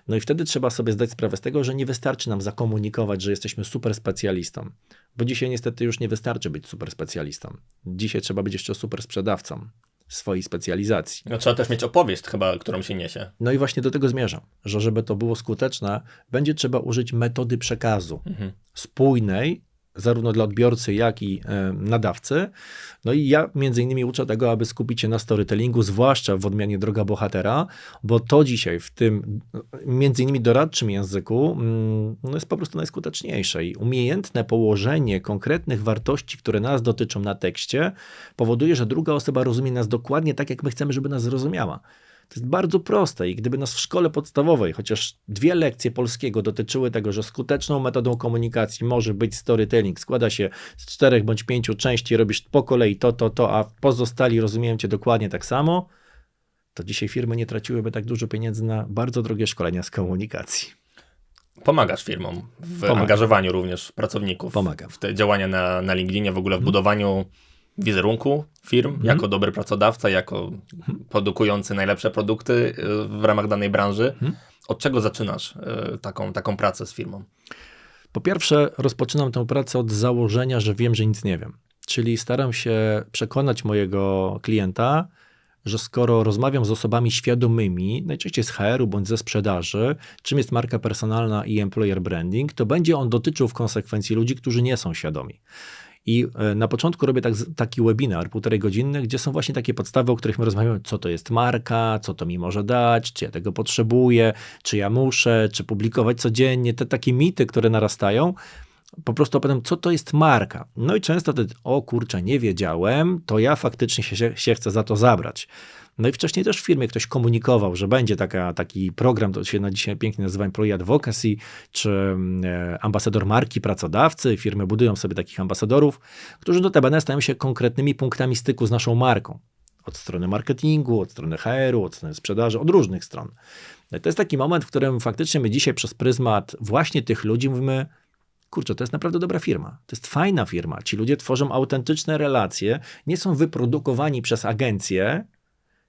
Speaker 2: No i wtedy trzeba sobie zdać sprawę z tego, że nie wystarczy nam zakomunikować, że jesteśmy super specjalistą, bo dzisiaj niestety już nie wystarczy być super specjalistą. Dzisiaj trzeba być jeszcze super sprzedawcą swojej specjalizacji.
Speaker 1: No, trzeba też mieć opowieść chyba, którą się niesie.
Speaker 2: No i właśnie do tego zmierzam, że żeby to było skuteczne, będzie trzeba użyć metody przekazu spójnej, zarówno dla odbiorcy, jak i nadawcy. No i ja między innymi uczę tego, aby skupić się na storytellingu, zwłaszcza w odmianie Droga Bohatera, bo to dzisiaj w tym między innymi doradczym języku no jest po prostu najskuteczniejsze i umiejętne położenie konkretnych wartości, które nas dotyczą na tekście, powoduje, że druga osoba rozumie nas dokładnie tak, jak my chcemy, żeby nas zrozumiała. To jest bardzo proste i gdyby nas w szkole podstawowej chociaż 2 lekcje polskiego dotyczyły tego, że skuteczną metodą komunikacji może być storytelling, składa się z 4 bądź 5 części, robisz po kolei to, a pozostali rozumieją cię dokładnie tak samo, to dzisiaj firmy nie traciłyby tak dużo pieniędzy na bardzo drogie szkolenia z komunikacji.
Speaker 1: Pomagasz firmom w angażowaniu również pracowników.
Speaker 2: Pomagam.
Speaker 1: W te działania na LinkedInie, w ogóle w budowaniu wizerunku firm, jako dobry pracodawca, jako produkujący najlepsze produkty w ramach danej branży. Od czego zaczynasz taką pracę z firmą?
Speaker 2: Po pierwsze, rozpoczynam tę pracę od założenia, że wiem, że nic nie wiem. Czyli staram się przekonać mojego klienta, że skoro rozmawiam z osobami świadomymi, najczęściej z HR-u bądź ze sprzedaży, czym jest marka personalna i employer branding, to będzie on dotyczył w konsekwencji ludzi, którzy nie są świadomi. I na początku robię taki webinar, 1,5 godzinny, gdzie są właśnie takie podstawy, o których my rozmawiamy, co to jest marka, co to mi może dać, czy ja tego potrzebuję, czy ja muszę, czy publikować codziennie, te takie mity, które narastają, po prostu opowiadam, co to jest marka. No i często o kurczę, nie wiedziałem, to ja faktycznie się chcę za to zabrać. No i wcześniej też w firmie ktoś komunikował, że będzie taki program, to się na dzisiaj pięknie nazywa Employee Advocacy, czy ambasador marki pracodawcy. Firmy budują sobie takich ambasadorów, którzy notabene stają się konkretnymi punktami styku z naszą marką. Od strony marketingu, od strony HR-u, od strony sprzedaży, od różnych stron. No i to jest taki moment, w którym faktycznie my dzisiaj przez pryzmat właśnie tych ludzi mówimy, kurczę, to jest naprawdę dobra firma. To jest fajna firma. Ci ludzie tworzą autentyczne relacje, nie są wyprodukowani przez agencje,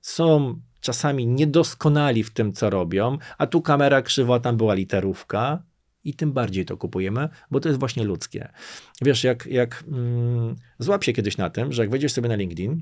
Speaker 2: są czasami niedoskonali w tym, co robią, a tu kamera krzywa, tam była literówka i tym bardziej to kupujemy, bo to jest właśnie ludzkie. Wiesz, złap się kiedyś na tym, że jak wejdziesz sobie na LinkedIn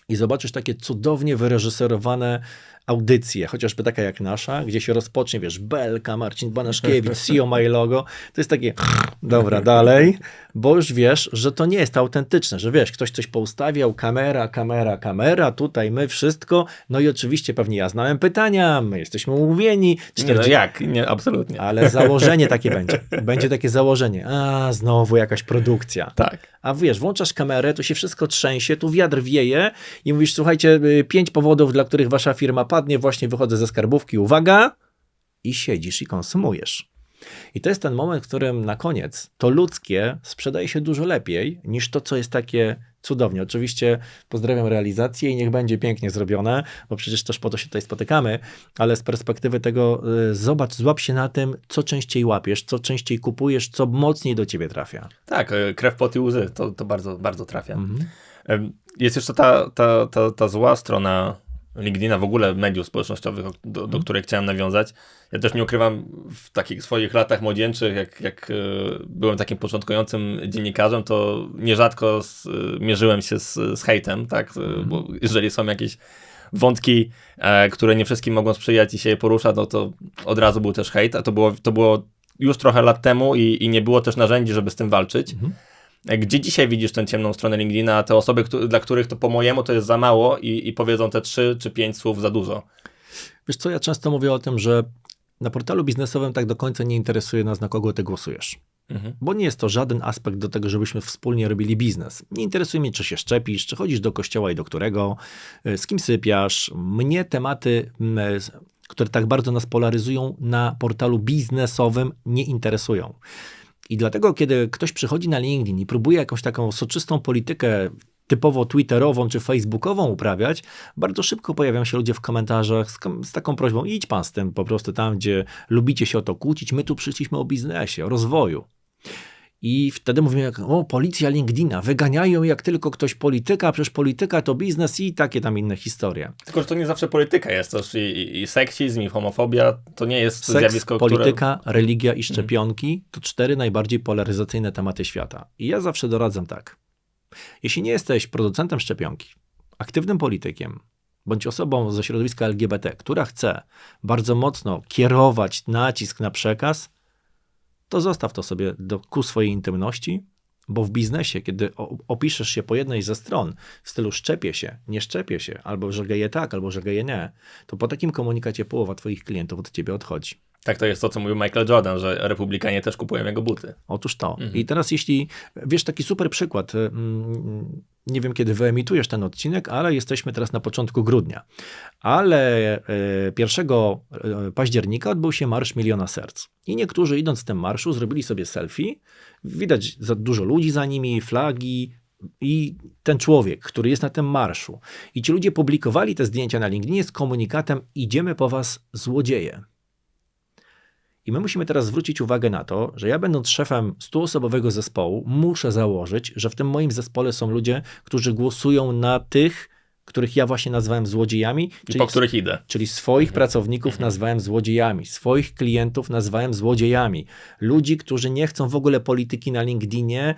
Speaker 2: i zobaczysz takie cudownie wyreżyserowane audycje, chociażby taka jak nasza, gdzie się rozpocznie, wiesz, Belka, Marcin Banaszkiewicz, CEO My Logo, to jest takie, dobra, dalej, bo już wiesz, że to nie jest autentyczne, że wiesz, ktoś coś poustawiał, kamera, tutaj my wszystko, no i oczywiście pewnie ja znałem pytania, my jesteśmy umówieni.
Speaker 1: Nie, no jak? Nie, absolutnie.
Speaker 2: Ale założenie takie będzie. Będzie takie założenie, znowu jakaś produkcja.
Speaker 1: Tak.
Speaker 2: A wiesz, włączasz kamerę, to się wszystko trzęsie, tu wiatr wieje i mówisz, słuchajcie, 5 powodów, dla których wasza firma padnie, właśnie wychodzę ze skarbówki, uwaga, i siedzisz i konsumujesz. I to jest ten moment, w którym na koniec to ludzkie sprzedaje się dużo lepiej niż to, co jest takie cudownie. Oczywiście pozdrawiam realizację i niech będzie pięknie zrobione, bo przecież też po to się tutaj spotykamy, ale z perspektywy tego złap się na tym, co częściej łapiesz, co częściej kupujesz, co mocniej do ciebie trafia.
Speaker 1: Tak, krew, pot i łzy, to bardzo, bardzo trafia. Jest jeszcze ta zła strona LinkedIna, w ogóle mediów społecznościowych, do której chciałem nawiązać. Ja też nie ukrywam, w takich swoich latach młodzieńczych, jak byłem takim początkującym dziennikarzem, to nierzadko mierzyłem się z hejtem, tak? Bo jeżeli są jakieś wątki, które nie wszystkim mogą sprzyjać i się je porusza, no to od razu był też hejt, a to było już trochę lat temu i nie było też narzędzi, żeby z tym walczyć. Gdzie dzisiaj widzisz tę ciemną stronę LinkedIna, te osoby, dla których to po mojemu to jest za mało i powiedzą te 3 czy 5 słów za dużo?
Speaker 2: Wiesz co, ja często mówię o tym, że na portalu biznesowym tak do końca nie interesuje nas, na kogo ty głosujesz. Bo nie jest to żaden aspekt do tego, żebyśmy wspólnie robili biznes. Nie interesuje mnie, czy się szczepisz, czy chodzisz do kościoła i do którego, z kim sypiasz. Mnie tematy, które tak bardzo nas polaryzują na portalu biznesowym, nie interesują. I dlatego, kiedy ktoś przychodzi na LinkedIn i próbuje jakąś taką soczystą politykę typowo twitterową czy facebookową uprawiać, bardzo szybko pojawiają się ludzie w komentarzach z taką prośbą, idź pan z tym po prostu tam, gdzie lubicie się o to kłócić, my tu przyszliśmy o biznesie, o rozwoju. I wtedy mówimy, o, policja LinkedIna, wyganiają jak tylko ktoś polityka, przecież polityka to biznes i takie tam inne historie.
Speaker 1: Tylko, że to nie zawsze polityka jest, też i seksizm, i homofobia, to nie jest
Speaker 2: Seks,
Speaker 1: zjawisko,
Speaker 2: polityka, religia i szczepionki to 4 najbardziej polaryzacyjne tematy świata. I ja zawsze doradzam tak. Jeśli nie jesteś producentem szczepionki, aktywnym politykiem, bądź osobą ze środowiska LGBT, która chce bardzo mocno kierować nacisk na przekaz, to zostaw to sobie ku swojej intymności, bo w biznesie, kiedy opiszesz się po jednej ze stron w stylu szczepię się, nie szczepię się, albo że geje tak, albo że geje nie, to po takim komunikacie połowa twoich klientów od ciebie odchodzi.
Speaker 1: Tak, to jest to, co mówił Michael Jordan, że republikanie też kupują jego buty.
Speaker 2: Otóż to. I teraz jeśli, wiesz, taki super przykład, nie wiem kiedy wyemitujesz ten odcinek, ale jesteśmy teraz na początku grudnia. Ale 1 października odbył się Marsz Miliona Serc. I niektórzy idąc w tym marszu zrobili sobie selfie. Widać za dużo ludzi za nimi, flagi i ten człowiek, który jest na tym marszu. I ci ludzie publikowali te zdjęcia na LinkedInie z komunikatem: idziemy po was, złodzieje. I my musimy teraz zwrócić uwagę na to, że ja będąc szefem 100-osobowego zespołu, muszę założyć, że w tym moim zespole są ludzie, którzy głosują na tych, których ja właśnie nazwałem złodziejami.
Speaker 1: I po których idę.
Speaker 2: Czyli swoich pracowników nazwałem złodziejami, swoich klientów nazwałem złodziejami. Ludzi, którzy nie chcą w ogóle polityki na LinkedInie,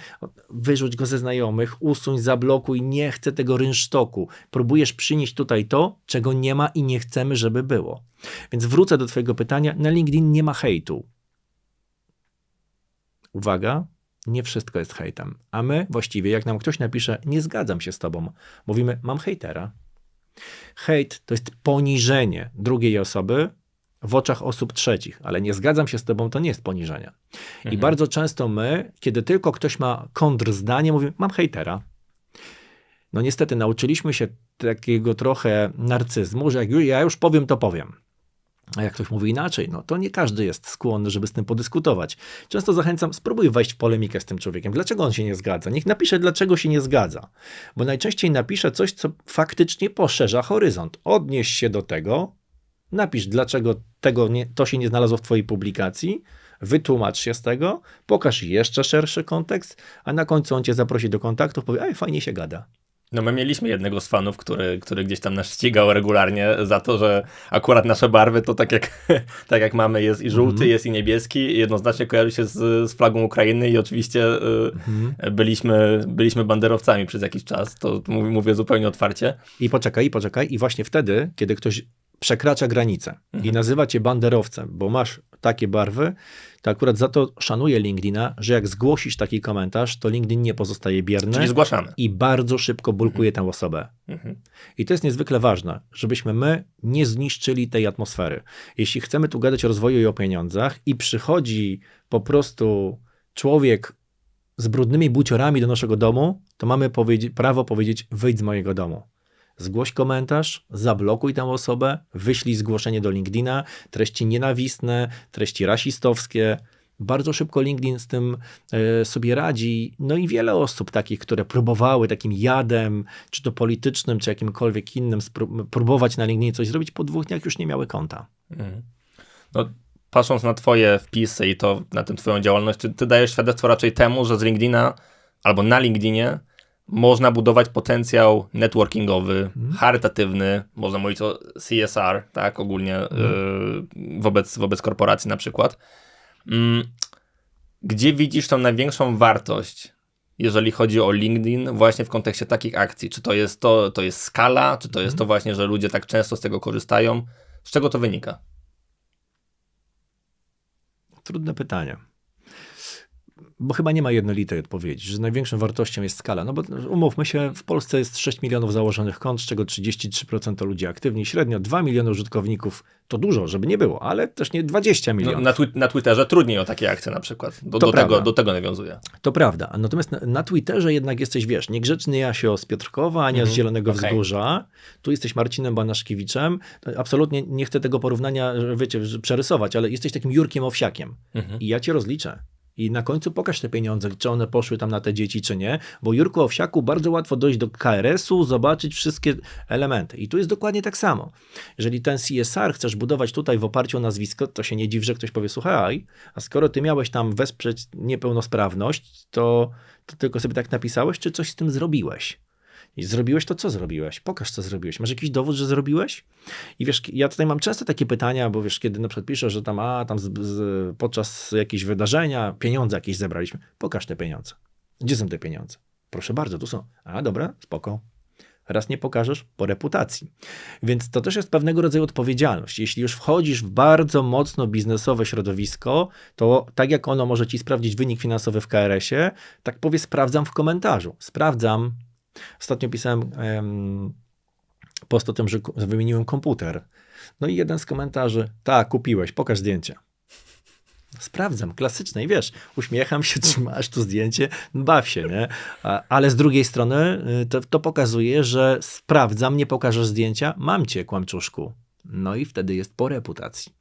Speaker 2: wyrzuć go ze znajomych, usuń, zablokuj, nie chcę tego rynsztoku. Próbujesz przynieść tutaj to, czego nie ma i nie chcemy, żeby było. Więc wrócę do twojego pytania. Na LinkedIn nie ma hejtu. Uwaga, nie wszystko jest hejtem. A my właściwie, jak nam ktoś napisze, nie zgadzam się z tobą, mówimy, mam hejtera. Hejt to jest poniżenie drugiej osoby w oczach osób trzecich, ale nie zgadzam się z tobą, to nie jest poniżenie. I bardzo często my, kiedy tylko ktoś ma kontrzdanie, mówimy, mam hejtera. No niestety nauczyliśmy się takiego trochę narcyzmu, że jak ja już powiem, to powiem. A jak ktoś mówi inaczej, no to nie każdy jest skłonny, żeby z tym podyskutować. Często zachęcam, spróbuj wejść w polemikę z tym człowiekiem. Dlaczego on się nie zgadza? Niech napisze, dlaczego się nie zgadza. Bo najczęściej napisze coś, co faktycznie poszerza horyzont. Odnieś się do tego, napisz, dlaczego to się nie znalazło w twojej publikacji, wytłumacz się z tego, pokaż jeszcze szerszy kontekst, a na końcu on cię zaprosi do kontaktu, powie, ej, fajnie się gada.
Speaker 1: No my mieliśmy jednego z fanów, który gdzieś tam nas ścigał regularnie za to, że akurat nasze barwy to tak jak mamy, jest i żółty, jest i niebieski, i jednoznacznie kojarzy się z flagą Ukrainy i oczywiście byliśmy banderowcami przez jakiś czas, to mówię zupełnie otwarcie.
Speaker 2: I poczekaj, i właśnie wtedy, kiedy ktoś przekracza granicę i nazywa cię banderowcem, bo masz takie barwy, to akurat za to szanuję LinkedIna, że jak zgłosisz taki komentarz, to LinkedIn nie pozostaje bierny.
Speaker 1: Czyli zgłaszamy.
Speaker 2: I bardzo szybko bulkuje tę osobę. I to jest niezwykle ważne, żebyśmy my nie zniszczyli tej atmosfery. Jeśli chcemy tu gadać o rozwoju i o pieniądzach i przychodzi po prostu człowiek z brudnymi buciorami do naszego domu, to mamy prawo powiedzieć, wyjdź z mojego domu. Zgłoś komentarz, zablokuj tę osobę, wyślij zgłoszenie do LinkedIna, treści nienawistne, treści rasistowskie. Bardzo szybko LinkedIn z tym sobie radzi. No i wiele osób takich, które próbowały takim jadem, czy to politycznym, czy jakimkolwiek innym, próbować na LinkedInie coś zrobić, po 2 dniach już nie miały konta.
Speaker 1: No, patrząc na twoje wpisy i to na tym twoją działalność, ty dajesz świadectwo raczej temu, że z LinkedIna albo na LinkedInie można budować potencjał networkingowy, charytatywny, można mówić o CSR, tak, ogólnie wobec korporacji na przykład. Gdzie widzisz tą największą wartość, jeżeli chodzi o LinkedIn, właśnie w kontekście takich akcji? Czy to jest skala, czy to jest to właśnie, że ludzie tak często z tego korzystają? Z czego to wynika?
Speaker 2: Trudne pytanie. Bo chyba nie ma jednolitej odpowiedzi, że największą wartością jest skala. No bo umówmy się, w Polsce jest 6 milionów założonych kont, z czego 33% to ludzie aktywni. Średnio 2 miliony użytkowników to dużo, żeby nie było, ale też nie 20 milionów.
Speaker 1: No, na Twitterze trudniej o takie akcje na przykład. Do tego nawiązuje.
Speaker 2: To prawda. Natomiast na Twitterze jednak jesteś, wiesz, niegrzeczny Jasio z Piotrkowa, Ania z Zielonego Wzgórza. Tu jesteś Marcinem Banaszkiewiczem. Absolutnie nie chcę tego porównania, wiecie, przerysować, ale jesteś takim Jurkiem Owsiakiem. I ja cię rozliczę. I na końcu pokaż te pieniądze, czy one poszły tam na te dzieci, czy nie, bo Jurku Owsiaku bardzo łatwo dojść do KRS-u, zobaczyć wszystkie elementy. I tu jest dokładnie tak samo. Jeżeli ten CSR chcesz budować tutaj w oparciu o nazwisko, to się nie dziw, że ktoś powie, słuchaj, a skoro ty miałeś tam wesprzeć niepełnosprawność, to tylko sobie tak napisałeś, czy coś z tym zrobiłeś? I zrobiłeś to, co zrobiłeś? Pokaż, co zrobiłeś. Masz jakiś dowód, że zrobiłeś? I wiesz, ja tutaj mam często takie pytania, bo wiesz, kiedy na przykład piszę, że tam, podczas jakiegoś wydarzenia pieniądze jakieś zebraliśmy. Pokaż te pieniądze. Gdzie są te pieniądze? Proszę bardzo, tu są. A, dobra, spoko. Raz nie pokażesz, po reputacji. Więc to też jest pewnego rodzaju odpowiedzialność. Jeśli już wchodzisz w bardzo mocno biznesowe środowisko, to tak jak ono może ci sprawdzić wynik finansowy w KRS-ie, tak powie sprawdzam w komentarzu. Sprawdzam. Ostatnio pisałem post o tym, że wymieniłem komputer. No i jeden z komentarzy, tak, kupiłeś, pokaż zdjęcie. Sprawdzam, klasyczne i wiesz, uśmiecham się, trzymasz tu zdjęcie, baw się, nie? Ale z drugiej strony to pokazuje, że sprawdzam, nie pokażesz zdjęcia, mam cię, kłamczuszku. No i wtedy jest po reputacji.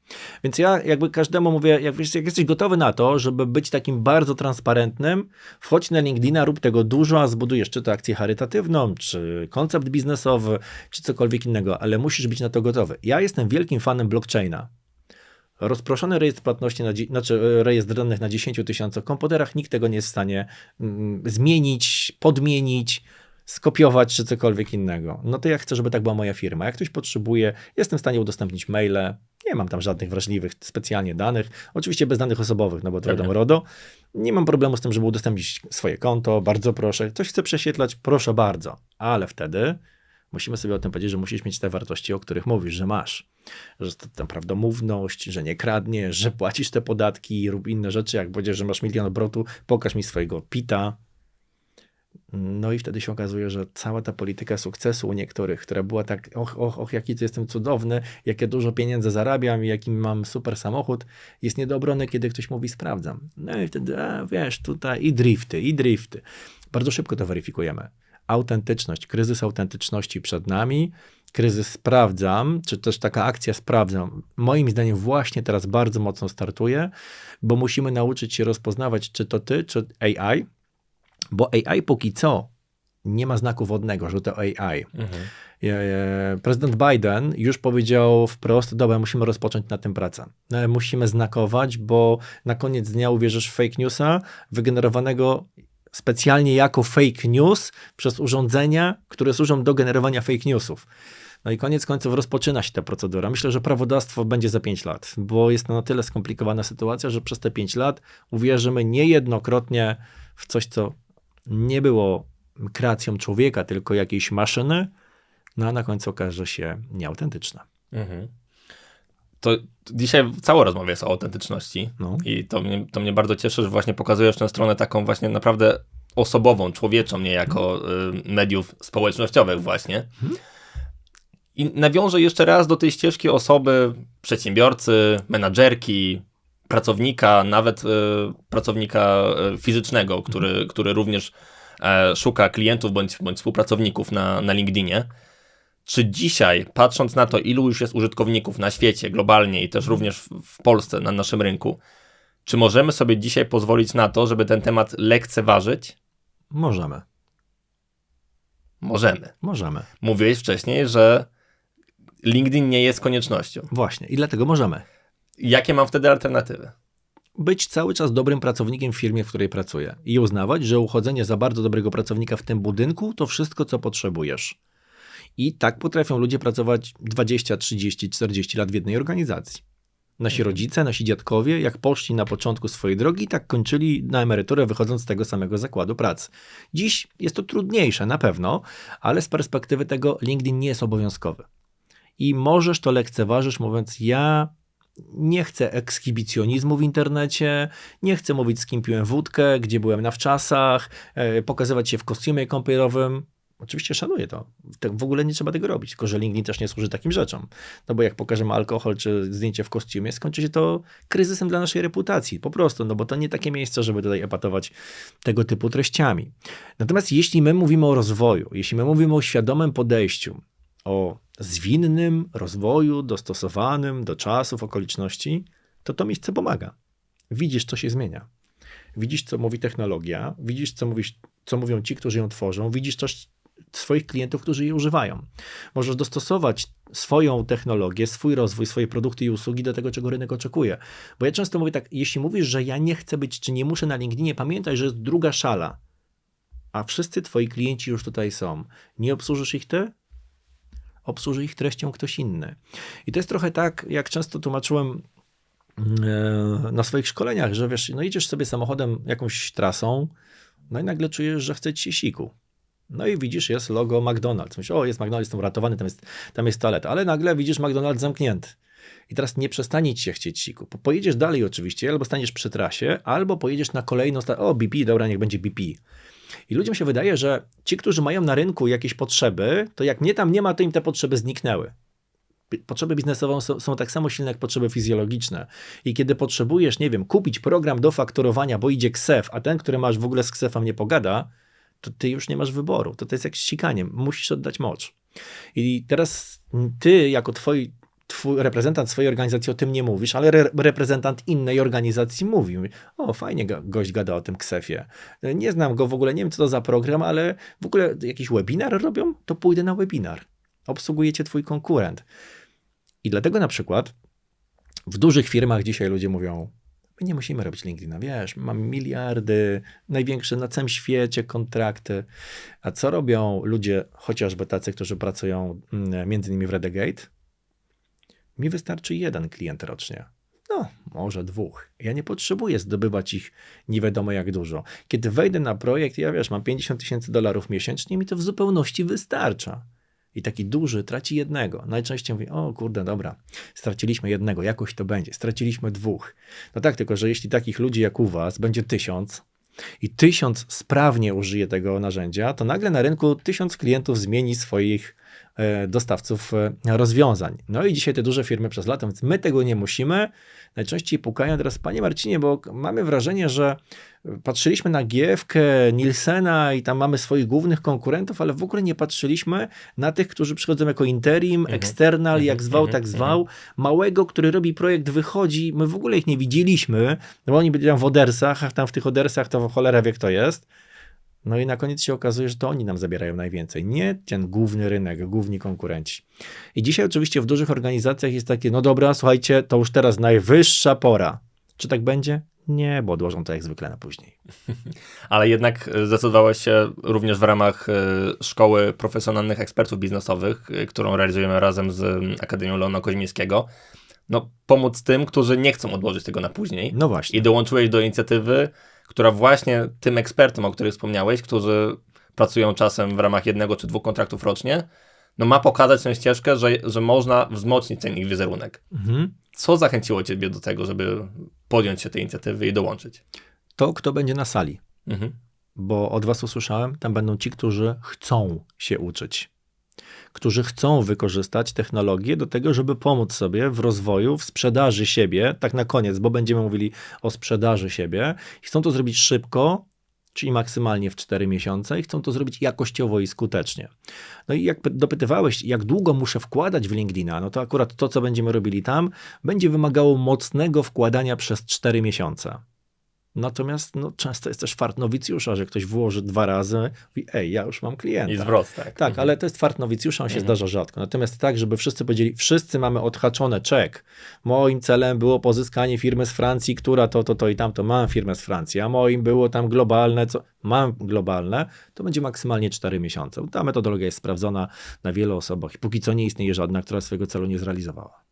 Speaker 2: Więc ja jakby każdemu mówię, jak jesteś gotowy na to, żeby być takim bardzo transparentnym, wchodź na LinkedIna, rób tego dużo, a zbudujesz czy to akcję charytatywną, czy koncept biznesowy, czy cokolwiek innego, ale musisz być na to gotowy. Ja jestem wielkim fanem blockchaina. Rozproszony rejestr płatności, rejestr danych na 10 000 komputerach, nikt tego nie jest w stanie zmienić, podmienić, skopiować czy cokolwiek innego. No to ja chcę, żeby tak była moja firma. Jak ktoś potrzebuje, jestem w stanie udostępnić maile, nie mam tam żadnych wrażliwych specjalnie danych, oczywiście bez danych osobowych, no bo to wiadomo RODO. Nie mam problemu z tym, żeby udostępnić swoje konto, bardzo proszę. Ktoś chce prześwietlać, proszę bardzo, ale wtedy musimy sobie o tym powiedzieć, że musisz mieć te wartości, o których mówisz, że masz. Że to ta prawdomówność, że nie kradniesz, że płacisz te podatki, rób inne rzeczy. Jak powiedziesz, że masz 1 000 000 obrotu, pokaż mi swojego PIT-a. No i wtedy się okazuje, że cała ta polityka sukcesu u niektórych, która była tak, jaki to jestem cudowny, jakie dużo pieniędzy zarabiam i jaki mam super samochód, jest nie do obrony, kiedy ktoś mówi sprawdzam. No i wtedy, wiesz, tutaj i drifty. Bardzo szybko to weryfikujemy. Autentyczność, kryzys autentyczności przed nami, kryzys sprawdzam, czy też taka akcja sprawdzam, moim zdaniem właśnie teraz bardzo mocno startuje, bo musimy nauczyć się rozpoznawać, czy to ty, czy AI, bo AI póki co nie ma znaku wodnego, że to AI. Prezydent Biden już powiedział wprost, dobra, musimy rozpocząć na tym pracę. Musimy znakować, bo na koniec dnia uwierzysz w fake newsa wygenerowanego specjalnie jako fake news przez urządzenia, które służą do generowania fake newsów. No i koniec końców rozpoczyna się ta procedura. Myślę, że prawodawstwo będzie za 5 lat, bo jest to na tyle skomplikowana sytuacja, że przez te 5 lat uwierzymy niejednokrotnie w coś, co nie było kreacją człowieka, tylko jakiejś maszyny, no a na końcu okaże się nieautentyczne.
Speaker 1: To dzisiaj cała rozmowa jest o autentyczności i to mnie bardzo cieszy, że właśnie pokazujesz tę stronę taką właśnie naprawdę osobową, człowieczą, niejako mediów społecznościowych właśnie. I nawiążę jeszcze raz do tej ścieżki osoby, przedsiębiorcy, menadżerki, pracownika, nawet pracownika fizycznego, który również szuka klientów bądź współpracowników na LinkedInie. Czy dzisiaj, patrząc na to, ilu już jest użytkowników na świecie, globalnie i też również w Polsce, na naszym rynku, czy możemy sobie dzisiaj pozwolić na to, żeby ten temat lekceważyć?
Speaker 2: Możemy.
Speaker 1: Możemy. Mówiłeś wcześniej, że LinkedIn nie jest koniecznością.
Speaker 2: Właśnie, i dlatego możemy.
Speaker 1: Jakie mam wtedy alternatywy?
Speaker 2: Być cały czas dobrym pracownikiem w firmie, w której pracuję i uznawać, że uchodzenie za bardzo dobrego pracownika w tym budynku to wszystko, co potrzebujesz. I tak potrafią ludzie pracować 20, 30, 40 lat w jednej organizacji. Nasi rodzice, nasi dziadkowie, jak poszli na początku swojej drogi, tak kończyli na emeryturę, wychodząc z tego samego zakładu pracy. Dziś jest to trudniejsze na pewno, ale z perspektywy tego LinkedIn nie jest obowiązkowy. I możesz to lekceważyć, mówiąc, ja nie chcę ekshibicjonizmu w internecie, nie chcę mówić, z kim piłem wódkę, gdzie byłem na wczasach, pokazywać się w kostiumie kąpielowym. Oczywiście szanuję to. W ogóle nie trzeba tego robić, tylko że LinkedIn też nie służy takim rzeczom. No bo jak pokażemy alkohol czy zdjęcie w kostiumie, skończy się to kryzysem dla naszej reputacji. Po prostu, no bo to nie takie miejsce, żeby tutaj epatować tego typu treściami. Natomiast jeśli my mówimy o rozwoju, jeśli my mówimy o świadomym podejściu, o zwinnym rozwoju, dostosowanym do czasów, okoliczności, to miejsce pomaga. Widzisz, co się zmienia. widzisz, co mówi technologia, widzisz, co mówią ci, którzy ją tworzą, widzisz też swoich klientów, którzy jej używają. Możesz dostosować swoją technologię, swój rozwój, swoje produkty i usługi do tego, czego rynek oczekuje. Bo ja często mówię tak, jeśli mówisz, że ja nie chcę być, czy nie muszę na LinkedInie, pamiętaj, że jest druga szala, a wszyscy twoi klienci już tutaj są. Nie obsłużysz ich ty? Obsłuży ich treścią ktoś inny. I to jest trochę tak, jak często tłumaczyłem na swoich szkoleniach, że wiesz, no idziesz sobie samochodem jakąś trasą, no i nagle czujesz, że chce ci się siku. No i widzisz, jest logo McDonald's. Myślisz, o, jest McDonald's, jestem uratowany, tam jest toaleta. Ale nagle widzisz McDonald's zamknięty. I teraz nie przestanie ci się chcieć siku. Pojedziesz dalej oczywiście, albo staniesz przy trasie, albo pojedziesz na kolejną o, BP, dobra, niech będzie BP. I ludziom się wydaje, że ci, którzy mają na rynku jakieś potrzeby, to jak mnie tam nie ma, to im te potrzeby zniknęły. Potrzeby biznesowe są tak samo silne jak potrzeby fizjologiczne. I kiedy potrzebujesz, nie wiem, kupić program do faktorowania, bo idzie KSEF, a ten, który masz w ogóle z KSEF-em nie pogada, to ty już nie masz wyboru. To jest jak ściganie. Musisz oddać mocz. I teraz ty, jako twój reprezentant swojej organizacji o tym nie mówisz, ale reprezentant innej organizacji mówi. O, fajnie gość gada o tym KSEF-ie. Nie znam go w ogóle, nie wiem co to za program, ale w ogóle jakiś webinar robią? To pójdę na webinar. Obsługujecie twój konkurent. I dlatego na przykład w dużych firmach dzisiaj ludzie mówią, my nie musimy robić LinkedIna, wiesz, mamy miliardy, największe na całym świecie kontrakty. A co robią ludzie, chociażby tacy, którzy pracują między innymi w Redegate? Mi wystarczy jeden klient rocznie. No, może dwóch. Ja nie potrzebuję zdobywać ich nie wiadomo jak dużo. Kiedy wejdę na projekt, ja wiesz, mam $50,000 miesięcznie, mi to w zupełności wystarcza. I taki duży traci jednego. Najczęściej mówi, o kurde, dobra, straciliśmy jednego, jakoś to będzie. Straciliśmy dwóch. No tak, tylko że jeśli takich ludzi jak u was będzie 1000 i 1000 sprawnie użyje tego narzędzia, to nagle na rynku 1000 klientów zmieni swoich dostawców rozwiązań. No i dzisiaj te duże firmy przez lata, więc my tego nie musimy. Najczęściej pukają teraz, panie Marcinie, bo mamy wrażenie, że patrzyliśmy na GfK, Nielsena i tam mamy swoich głównych konkurentów, ale w ogóle nie patrzyliśmy na tych, którzy przychodzą jako interim, external, jak zwał, tak zwał. Małego, który robi projekt, wychodzi, my w ogóle ich nie widzieliśmy, no bo oni byli tam w Odersach, a tam w tych Odersach to cholera wie kto jest. No i na koniec się okazuje, że to oni nam zabierają najwięcej, nie ten główny rynek, główni konkurenci. I dzisiaj oczywiście w dużych organizacjach jest takie, no dobra, słuchajcie, to już teraz najwyższa pora. Czy tak będzie? Nie, bo odłożą to jak zwykle na później.
Speaker 1: Ale jednak zdecydowałeś się również w ramach Szkoły Profesjonalnych Ekspertów Biznesowych, którą realizujemy razem z Akademią Leona Koźmińskiego, no pomóc tym, którzy nie chcą odłożyć tego na później.
Speaker 2: No właśnie.
Speaker 1: I dołączyłeś do inicjatywy, która właśnie tym ekspertom, o których wspomniałeś, którzy pracują czasem w ramach 1 czy 2 kontraktów rocznie, no ma pokazać tę ścieżkę, że można wzmocnić ten ich wizerunek. Co zachęciło ciebie do tego, żeby podjąć się tej inicjatywy i dołączyć?
Speaker 2: To, kto będzie na sali. Bo od was usłyszałem, tam będą ci, którzy chcą się uczyć. Którzy chcą wykorzystać technologię do tego, żeby pomóc sobie w rozwoju, w sprzedaży siebie, tak na koniec, bo będziemy mówili o sprzedaży siebie. I chcą to zrobić szybko, czyli maksymalnie w 4 miesiące i chcą to zrobić jakościowo i skutecznie. No i jak dopytywałeś, jak długo muszę wkładać w LinkedIna, no to akurat to, co będziemy robili tam, będzie wymagało mocnego wkładania przez 4 miesiące. Natomiast no, często jest też fart nowicjusza, że ktoś włoży 2 razy, mówi, ej, ja już mam klienta.
Speaker 1: I zwrot, tak.
Speaker 2: Tak, ale to jest fart nowicjusza, on się zdarza rzadko. Natomiast tak, żeby wszyscy powiedzieli, wszyscy mamy odhaczone, check. Moim celem było pozyskanie firmy z Francji, która to i tamto, mam firmę z Francji, a moim było tam globalne, mam globalne, to będzie maksymalnie 4 miesiące. Ta metodologia jest sprawdzona na wielu osobach i póki co nie istnieje żadna, która swojego celu nie zrealizowała.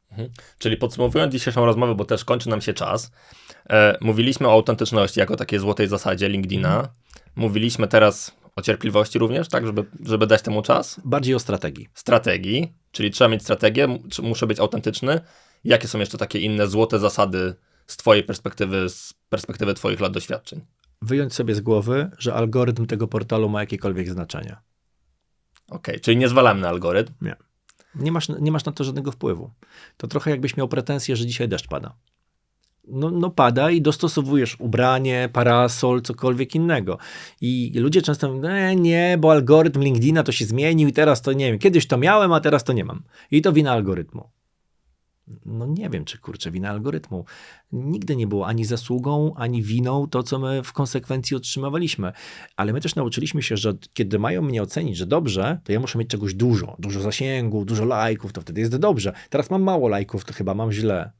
Speaker 1: Czyli podsumowując dzisiejszą rozmowę, bo też kończy nam się czas, mówiliśmy o autentyczności jako takiej złotej zasadzie LinkedIna. Mówiliśmy teraz o cierpliwości również, tak, żeby dać temu czas.
Speaker 2: Bardziej o strategii.
Speaker 1: Strategii, czyli trzeba mieć strategię, muszę być autentyczny. Jakie są jeszcze takie inne złote zasady z twojej perspektywy, z perspektywy twoich lat doświadczeń?
Speaker 2: Wyjąć sobie z głowy, że algorytm tego portalu ma jakiekolwiek znaczenie.
Speaker 1: Okej, czyli nie zwalamy na algorytm.
Speaker 2: Nie. Nie masz na to żadnego wpływu. To trochę jakbyś miał pretensję, że dzisiaj deszcz pada. No pada i dostosowujesz ubranie, parasol, cokolwiek innego. I ludzie często mówią, nie, bo algorytm LinkedIna to się zmienił i teraz to nie wiem. Kiedyś to miałem, a teraz to nie mam. I to wina algorytmu. No nie wiem, czy kurczę, wina algorytmu. Nigdy nie było ani zasługą, ani winą to, co my w konsekwencji otrzymywaliśmy. Ale my też nauczyliśmy się, że kiedy mają mnie ocenić, że dobrze, to ja muszę mieć czegoś dużo. Dużo zasięgu, dużo lajków, to wtedy jest dobrze. Teraz mam mało lajków, to chyba mam źle.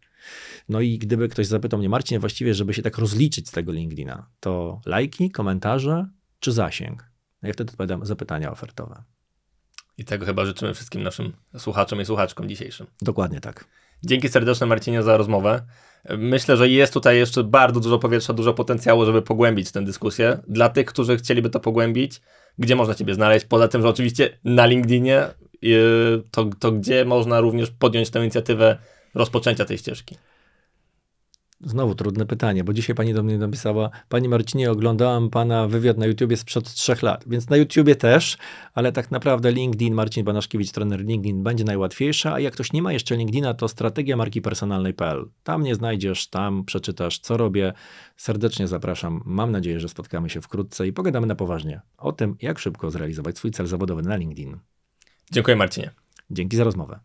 Speaker 2: No i gdyby ktoś zapytał mnie, Marcin, właściwie, żeby się tak rozliczyć z tego LinkedIna, to lajki, komentarze czy zasięg? No ja wtedy odpowiadam zapytania ofertowe.
Speaker 1: I tego chyba życzymy wszystkim naszym słuchaczom i słuchaczkom dzisiejszym.
Speaker 2: Dokładnie tak.
Speaker 1: Dzięki serdeczne, Marcinie, za rozmowę. Myślę, że jest tutaj jeszcze bardzo dużo powietrza, dużo potencjału, żeby pogłębić tę dyskusję. Dla tych, którzy chcieliby to pogłębić, gdzie można ciebie znaleźć? Poza tym, że oczywiście na LinkedInie, to gdzie można również podjąć tę inicjatywę rozpoczęcia tej ścieżki?
Speaker 2: Znowu trudne pytanie, bo dzisiaj pani do mnie napisała, Panie Marcinie, oglądałam pana wywiad na YouTubie sprzed 3 lat, więc na YouTubie też, ale tak naprawdę LinkedIn, Marcin Banaszkiewicz, trener LinkedIn, będzie najłatwiejsza, a jak ktoś nie ma jeszcze LinkedIna, to strategia marki personalnej.pl. Tam mnie znajdziesz, tam przeczytasz, co robię. Serdecznie zapraszam. Mam nadzieję, że spotkamy się wkrótce i pogadamy na poważnie o tym, jak szybko zrealizować swój cel zawodowy na LinkedIn.
Speaker 1: Dziękuję, Marcinie.
Speaker 2: Dzięki za rozmowę.